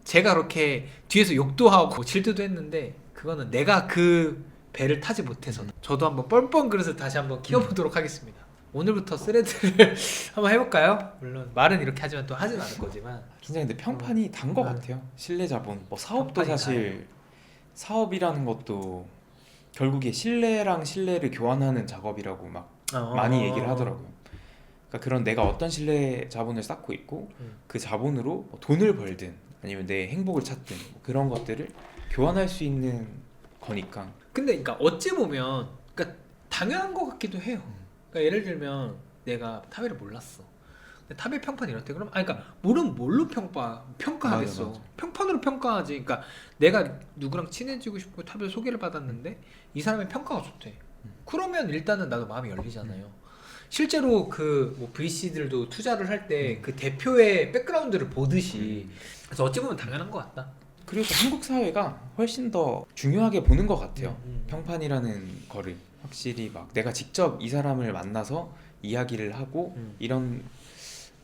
A: 제가 그렇게 뒤에서 욕도 하고 질투도 했는데 그거는 내가 그 배를 타지 못해서 저도 한번 뻔뻔 그릇을 다시 한번 키워보도록 하겠습니다. 오늘부터 스레드를 한번 해볼까요? 물론 말은 이렇게 하지만 또 하진 않을 거지만
B: 근데 평판이 단 것 같아요. 신뢰 자본 뭐 사업도 사실 사업이라는 것도 결국에 신뢰랑 신뢰를 교환하는 작업이라고 막 많이 얘기를 하더라고요. 그러니까 그런 내가 어떤 신뢰 자본을 쌓고 있고 그 자본으로 뭐 돈을 벌든 아니면 내 행복을 찾든 뭐 그런 것들을 교환할 수 있는 거니까.
A: 근데 그러니까 어찌 보면 그러니까 당연한 것 같기도 해요. 그러니까 예를 들면 내가 타베를 몰랐어. 근데 타베 평판이 이렇대. 그럼 그러니까 모르면 뭘로 평가하겠어.
B: 맞아.
A: 평판으로 평가하지. 그러니까 내가 누구랑 친해지고 싶고 타베 소개를 받았는데 이 사람의 평가가 좋대. 그러면 일단은 나도 마음이 열리잖아요. 실제로 뭐 VC들도 투자를 할 때 그 대표의 백그라운드를 보듯이 그래서 어찌 보면 당연한 것 같다.
B: 그리고 한국 사회가 훨씬 더 중요하게 보는 것 같아요. 평판이라는 거를 확실히 막 내가 직접 이 사람을 만나서 이야기를 하고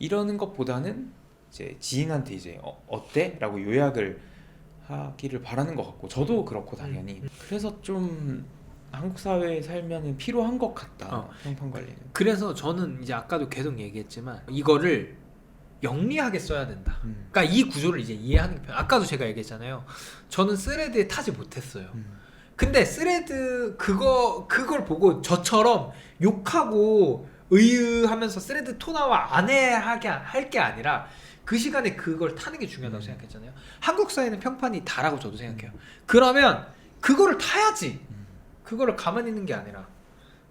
B: 이러는 것보다는 이제 지인한테 이제 어때? 라고 요약을 하기를 바라는 것 같고 저도 그렇고 당연히 그래서 좀 한국 사회에 살면은 필요한 것 같다. 평판 관리는.
A: 그래서 저는 이제 아까도 계속 얘기했지만 이거를 영리하게 써야 된다. 그러니까 이 구조를 이제 이해하는 게 아까도 제가 얘기했잖아요. 저는 스레드에 타지 못했어요. 근데 스레드 그걸 보고 저처럼 욕하고 의하면서 스레드 토나와 안해하게 할 게 아니라 그 시간에 그걸 타는 게 중요하다고 생각했잖아요. 한국 사회는 평판이 다라고 저도 생각해요. 그러면 그거를 타야지. 그거를 가만히 있는 게 아니라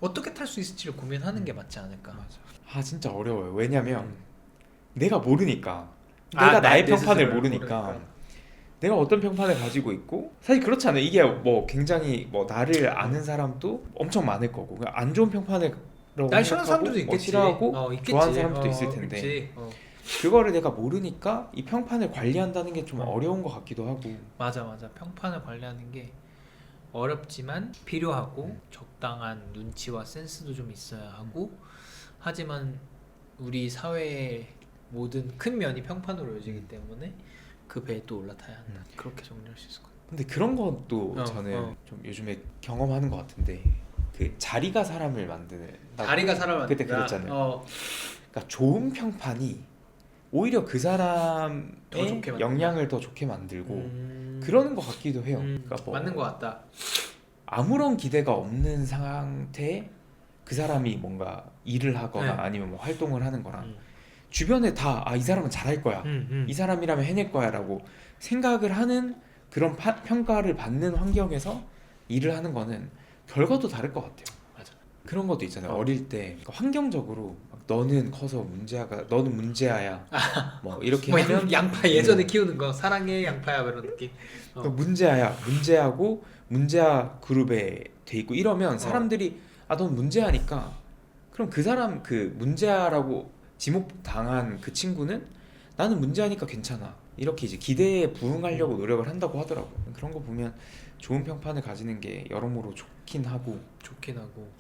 A: 어떻게 탈 수 있을지를 고민하는 게 맞지 않을까.
B: 맞아. 아 진짜 어려워요. 왜냐면 내가 모르니까. 내가 나의
A: 내
B: 평판을
A: 스스로를
B: 모르니까. 내가 어떤 평판을 가지고 있고 사실 그렇지 않아요. 이게 뭐 굉장히 뭐 나를 아는 사람도 엄청 많을 거고 그냥 안 좋은 평판을
A: 날 싫어하는 사람들도 있겠지.
B: 싫어하고
A: 있겠지.
B: 좋아하는 사람들도 있을 텐데
A: 있지.
B: 그거를 내가 모르니까 이 평판을 관리한다는 게 좀 어려운 것 같기도 하고.
A: 맞아. 평판을 관리하는 게 어렵지만 필요하고 적당한 눈치와 센스도 좀 있어야 하고 하지만 우리 사회의 모든 큰 면이 평판으로 이어지기 때문에 그 배에 또 올라타야 한다. 그렇게 정리할 수 있을 것 같아요.
B: 근데 그런 것도 저는 좀 요즘에 경험하는 것 같은데 그 자리가 사람을 만드는
A: 다리가 사람을
B: 그때 그랬잖아요. 그러니까 좋은 평판이 오히려 그 사람의
A: 더 좋게 만든다.
B: 역량을 더 좋게 만들고 그러는 것 같기도 해요. 그러니까 뭐
A: 맞는 것 같다.
B: 아무런 기대가 없는 상태에 그 사람이 뭔가 일을 하거나
A: 네.
B: 아니면 뭐 활동을 하는 거랑 주변에 다 이 사람은 잘할 거야. 이 사람이라면 해낼 거야 라고 생각을 하는 그런 평가를 받는 환경에서 일을 하는 거는 결과도 다를 것 같아요.
A: 맞아.
B: 그런 것도 있잖아요. 어릴 때 그러니까 환경적으로 막 너는 커서 너는 문제아야 뭐 이렇게
A: 뭐
B: 하면
A: 양파 예전에 키우는 거 사랑해 양파야 이런 느낌.
B: 그러니까 문제하고 문제아 그룹에 돼 있고 이러면 사람들이 넌 문제아니까 그럼 그 사람 그 문제아라고 지목 당한 그 친구는 나는 문제아니까 괜찮아 이렇게 이제 기대에 부응하려고 노력을 한다고 하더라고요. 그런 거 보면 좋은 평판을 가지는 게 여러모로 좋긴 하고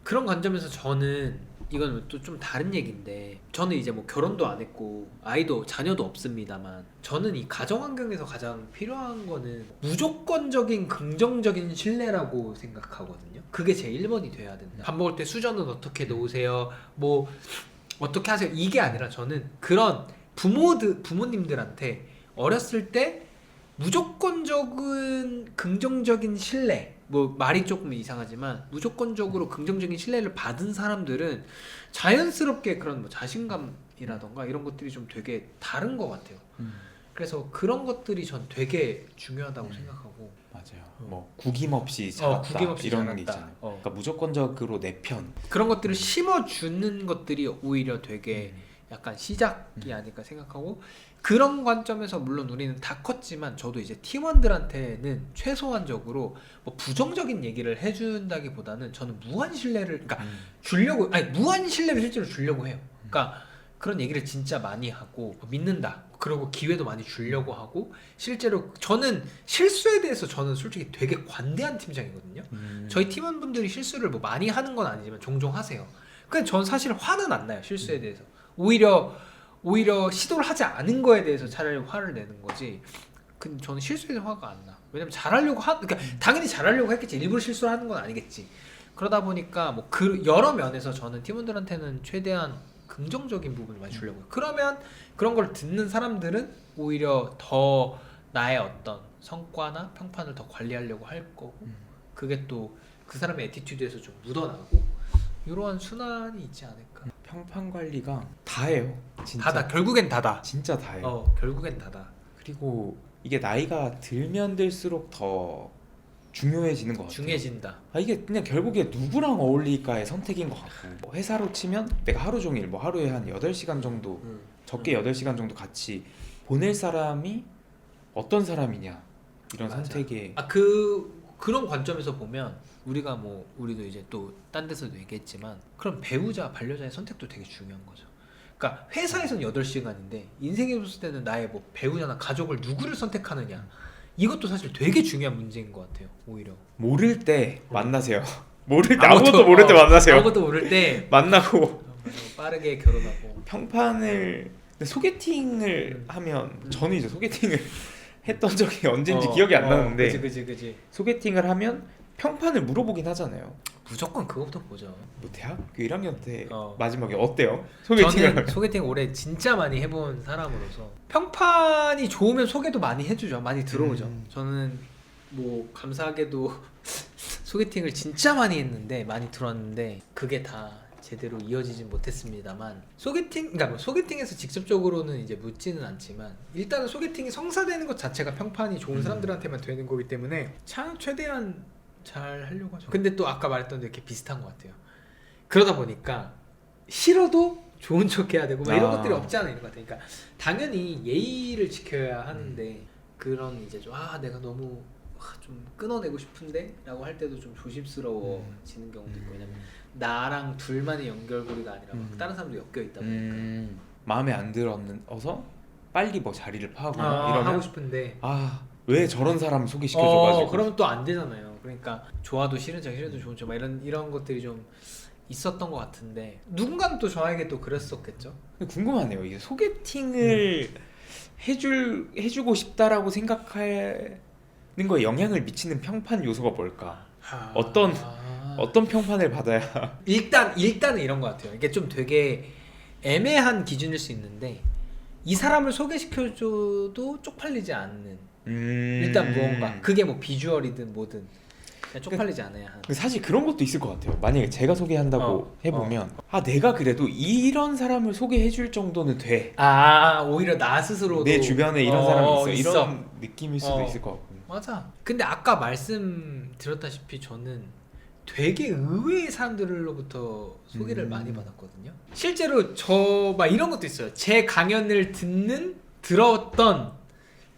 A: 그런 관점에서 저는 이건 또 좀 다른 얘기인데 저는 이제 뭐 결혼도 안 했고 아이도 자녀도 없습니다만 저는 이 가정 환경에서 가장 필요한 거는 무조건적인 긍정적인 신뢰라고 생각하거든요. 그게 제 1번이 돼야 된다. 밥 먹을 때 수저는 어떻게 놓으세요? 뭐 어떻게 하세요? 이게 아니라 저는 그런 부모님들한테 어렸을 때 무조건적인 긍정적인 신뢰, 뭐 말이 조금 이상하지만 무조건적으로 긍정적인 신뢰를 받은 사람들은 자연스럽게 그런 뭐 자신감이라던가 이런 것들이 좀 되게 다른 것 같아요. 그래서 그런 것들이 전 되게 중요하다고 생각하고.
B: 맞아요. 뭐 구김없이 자랐다
A: 구김없이
B: 이런
A: 자랐다.
B: 게 있잖아요. 그러니까 무조건적으로 내 편.
A: 그런 것들을 심어주는 것들이 오히려 되게 약간 시작이 아닐까 생각하고 그런 관점에서 물론 우리는 다 컸지만 저도 이제 팀원들한테는 최소한적으로 뭐 부정적인 얘기를 해준다기보다는 저는 무한 신뢰를 그러니까 주려고 무한 신뢰를 실제로 주려고 해요. 그러니까 그런 얘기를 진짜 많이 하고 믿는다. 그리고 기회도 많이 주려고 하고 실제로 저는 실수에 대해서 저는 솔직히 되게 관대한 팀장이거든요. 저희 팀원분들이 실수를 뭐 많이 하는 건 아니지만 종종 하세요. 근데 전 사실 화는 안 나요. 실수에 대해서. 오히려 시도를 하지 않은 거에 대해서 차라리 화를 내는 거지. 근데 저는 실수에 대해서 화가 안 나. 왜냐면 잘하려고 그러니까 당연히 잘하려고 했겠지. 일부러 실수를 하는 건 아니겠지. 그러다 보니까 뭐 그 여러 면에서 저는 팀원들한테는 최대한 긍정적인 부분을 많이 주려고요. 그러면 그런 걸 듣는 사람들은 오히려 더 나의 어떤 성과나 평판을 더 관리하려고 할 거고 그게 또 그 사람의 애티튜드에서 좀 묻어나고 이러한 순환이 있지 않을까.
B: 평판 관리가 다예요. 진짜.
A: 다다. 결국엔 다다.
B: 진짜 다예요.
A: 결국엔 다다.
B: 그리고 이게 나이가 들면 들수록 더 중요해지는 것 같아요.
A: 중요해진다.
B: 이게 그냥 결국에 누구랑 어울릴까의 선택인 것 같고 뭐 회사로 치면 내가 하루 종일 뭐 하루에 한 8시간 정도 적게 8시간 정도 같이 보낼 사람이 어떤 사람이냐 이런
A: 맞아.
B: 선택에
A: 그런 관점에서 보면 우리도 이제 또 딴 데서도 얘기했지만 그럼 배우자 반려자의 선택도 되게 중요한 거죠. 그러니까 회사에서는 8시간인데 인생에 있을 때는 나의 뭐 배우자나 가족을 누구를 선택하느냐 이것도 사실 되게 중요한 문제인 것 같아요. 오히려
B: 모를 때 만나세요. 모를 때 아무것도 모를 때 만나세요.
A: 아무것도 모를 때
B: 만나고
A: 빠르게 결혼하고
B: 평판을 소개팅을 하면 저는 이제 소개팅을 했던 적이 언젠지 기억이 안 나는데
A: 그치.
B: 소개팅을 하면 평판을 물어보긴 하잖아요.
A: 무조건 그거부터 보죠.
B: 뭐 대학교 1학년 때
A: 어.
B: 마지막에 어때요? 소개팅을
A: 저는 소개팅 올해 진짜 많이 해본 사람으로서 평판이 좋으면 소개도 많이 해주죠. 많이 들어오죠. 저는 뭐 감사하게도 소개팅을 진짜 많이 했는데 많이 들어왔는데 그게 다 제대로 이어지진 못했습니다만 그러니까 뭐 소개팅에서 직접적으로는 이제 묻지는 않지만 일단은 소개팅이 성사되는 것 자체가 평판이 좋은 사람들한테만 되는 거기 때문에 최대한 잘 하려고 하죠. 근데 또 아까 말했던 데 이렇게 비슷한 것 같아요. 그러다 보니까 싫어도 좋은 척 해야 되고 막 이런 것들이 없지 않아 있는 것 같아요. 그러니까 당연히 예의를 지켜야 하는데 그런 이제 좀 내가 너무 좀 끊어내고 싶은데 라고 할 때도 좀 조심스러워지는 경우도 있고 왜냐면 나랑 둘만의 연결고리가 아니라 막 다른 사람도 엮여 있다 보니까
B: 마음에 안 들어서 빨리 뭐 자리를 파거나 이러면
A: 하고 싶은데
B: 왜 저런 사람 소개시켜줘가지고
A: 그러면 또 안 되잖아요. 그러니까 좋아도 싫은 척 싫어도 좋은 척 막 이런 것들이 좀 있었던 것 같은데 누군가는 또 저에게 또 그랬었겠죠.
B: 궁금하네요. 이게 소개팅을 해주고 싶다라고 생각하는 거에 영향을 미치는 평판 요소가 뭘까? 어떤 평판을 받아야
A: 일단은 이런 것 같아요. 이게 좀 되게 애매한 기준일 수 있는데 이 사람을 소개시켜줘도 쪽팔리지 않는 일단 무언가 그게 뭐 비주얼이든 뭐든 그냥 쪽팔리지 않아야 하는.
B: 사실 그런 것도 있을 것 같아요. 만약에 제가 소개한다고 해보면 내가 그래도 이런 사람을 소개해줄 정도는 돼.
A: 오히려 나 스스로도
B: 내 주변에 이런 사람이 있어. 이런 느낌일 수도 있을 것 같고.
A: 맞아. 근데 아까 말씀드렸다시피 저는 되게 의외의 사람들로부터 소개를 많이 받았거든요. 실제로 저 막 이런 것도 있어요. 제 강연을 들었던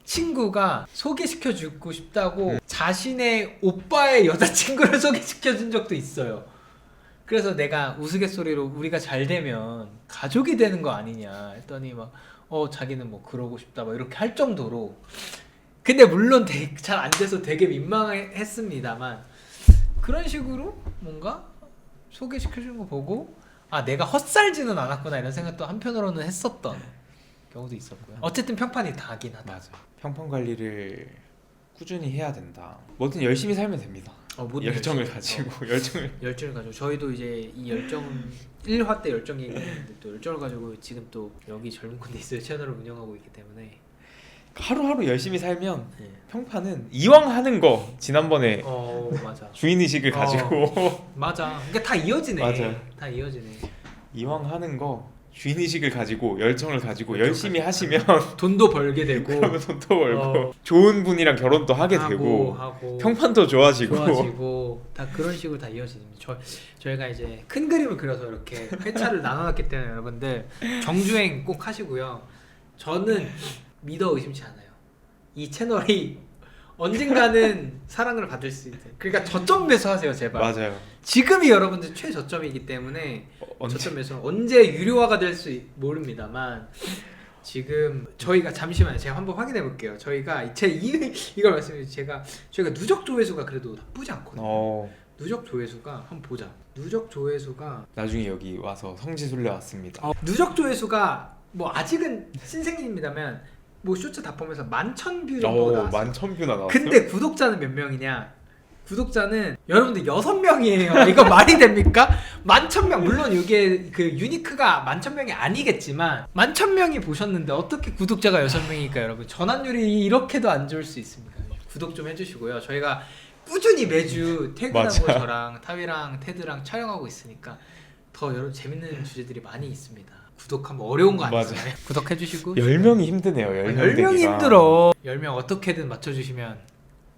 A: 친구가 소개시켜주고 싶다고 자신의 오빠의 여자친구를 소개시켜준 적도 있어요. 그래서 내가 우스갯소리로 우리가 잘 되면 가족이 되는 거 아니냐 했더니 막 자기는 뭐 그러고 싶다 막 이렇게 할 정도로. 근데 물론 잘 안 돼서 되게 민망했습니다만 그런 식으로 뭔가 소개시켜주는 거 보고 내가 헛살지는 않았구나 이런 생각도 한편으로는 했었던 경우도 있었고요. 어쨌든 평판이 다긴 하다.
B: 맞아. 평판 관리를 꾸준히 해야 된다. 뭐든 열심히 살면 됩니다. 열정을 가지고
A: 열정을 가지고 저희도 이제 이 열정은 1화 때 열정 얘기했는데 또 열정을 가지고 지금 또 여기 젊은 콘데 있어요 채널을 운영하고 있기 때문에
B: 하루하루 열심히 살면 평판은 이왕 하는 거 지난번에
A: 맞아.
B: 주인의식을 가지고
A: 맞아. 그러니까 다 이어지네.
B: 맞아.
A: 다 이어지네.
B: 이왕 하는 거 주인의식을 가지고 열정을 가지고 열심히 하시면
A: 돈도 벌게 되고
B: 그러면 돈도 벌고 좋은 분이랑 결혼도 하게 되고 평판도 좋아지고
A: 다 그런 식으로 다 이어집니다. 저희가 이제 큰 그림을 그려서 이렇게 회차를 나눠놨기 때문에 여러분들 정주행 꼭 하시고요. 저는 믿어 의심치 않아요. 이 채널이 언젠가는 사랑을 받을 수 있는. 그러니까 저점 매수하세요 제발.
B: 맞아요.
A: 지금이 여러분들 최저점이기 때문에 저점 매수 언제 유료화가 될 수 모릅니다만 지금 저희가 잠시만요. 제가 한번 확인해 볼게요. 저희가 이걸 말씀드리면 저희가 누적 조회수가 그래도 나쁘지 않거든요. 누적 조회수가 한번 보자. 누적 조회수가
B: 나중에 여기 와서 성지순례 왔습니다.
A: 누적 조회수가 뭐 아직은 신생입니다만 뭐 쇼츠 다 보면서 11,000뷰 정도 나왔어요.
B: 11,000뷰나 나왔어요?
A: 근데 구독자는 몇 명이냐? 구독자는 여러분들 6명이에요. 이거 말이 됩니까? 11,000명 물론 이게 그 유니크가 11,000명이 아니겠지만 11,000명이 보셨는데 어떻게 구독자가 6명이니까 여러분 전환율이 이렇게도 안 좋을 수 있습니까? 구독 좀 해주시고요. 저희가 꾸준히 매주 퇴근하고 저랑 타위랑 테드랑 촬영하고 있으니까 더 여러분 재밌는 주제들이 많이 있습니다. 구독하면 어려운 거 아니잖아요. 구독해주시고
B: 10명이 힘드네요.
A: 10명이 힘들어. 10명 어떻게든 맞춰주시면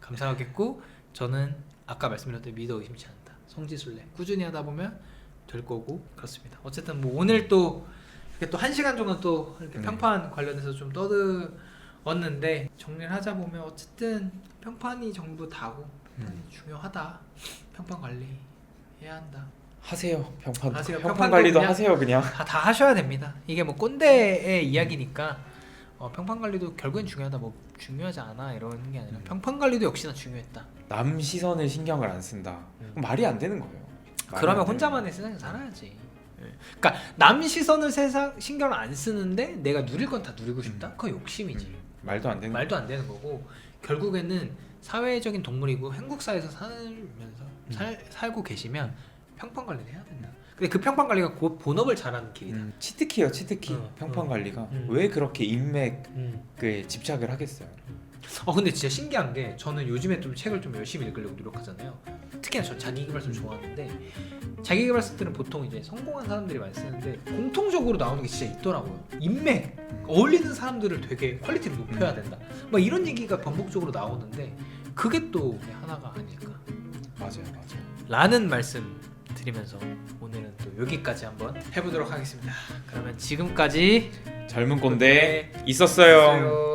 A: 감사하겠고 저는 아까 말씀드렸던 믿어 의심치 않다. 성지순례 꾸준히 하다 보면 될 거고 그렇습니다. 어쨌든 뭐 오늘 또 이렇게 또 1시간 정도 또 이렇게 평판 관련해서 좀 떠들었는데 정리를 하자 보면 어쨌든 평판이 전부 다고 중요하다. 평판 관리 해야 한다.
B: 하세요. 평판
A: 평판도
B: 관리도
A: 그냥
B: 하세요. 그냥
A: 다 하셔야 됩니다. 이게 뭐 꼰대의 이야기니까 평판 관리도 결국엔 중요하다. 뭐 중요하지 않아 이러는 게 아니라 평판 관리도 역시나 중요했다.
B: 남 시선을 신경을 안 쓴다. 그럼 말이 안 되는 거예요.
A: 그러면 혼자만의 세상에 살아야지. 그러니까 남 시선을 신경을 안 쓰는데 내가 누릴 건 다 누리고 싶다? 그거 욕심이지.
B: 말도 안 되는
A: 말도 안 되는 거고 결국에는 사회적인 동물이고 한국 사회에서 살면서 살고 계시면 평판 관리를 해야 된다. 근데 그 평판 관리가 곧 본업을 잘하는 길이다.
B: 치트키요 치트키. 평판 관리가 왜 그렇게 인맥에 집착을 하겠어요.
A: 근데 진짜 신기한 게 저는 요즘에 좀 책을 좀 열심히 읽으려고 노력하잖아요. 특히나 전 자기계발서 좋아하는데 자기계발서들은 보통 이제 성공한 사람들이 많이 쓰는데 공통적으로 나오는 게 진짜 있더라고요. 인맥, 어울리는 사람들을 되게 퀄리티를 높여야 된다. 막 이런 얘기가 반복적으로 나오는데 그게 또 하나가 아닐까.
B: 맞아요.
A: 라는 말씀 드리면서 오늘은 또 여기까지 한번 해보도록 하겠습니다. 그러면 지금까지
B: 젊은 꼰대 있었어요.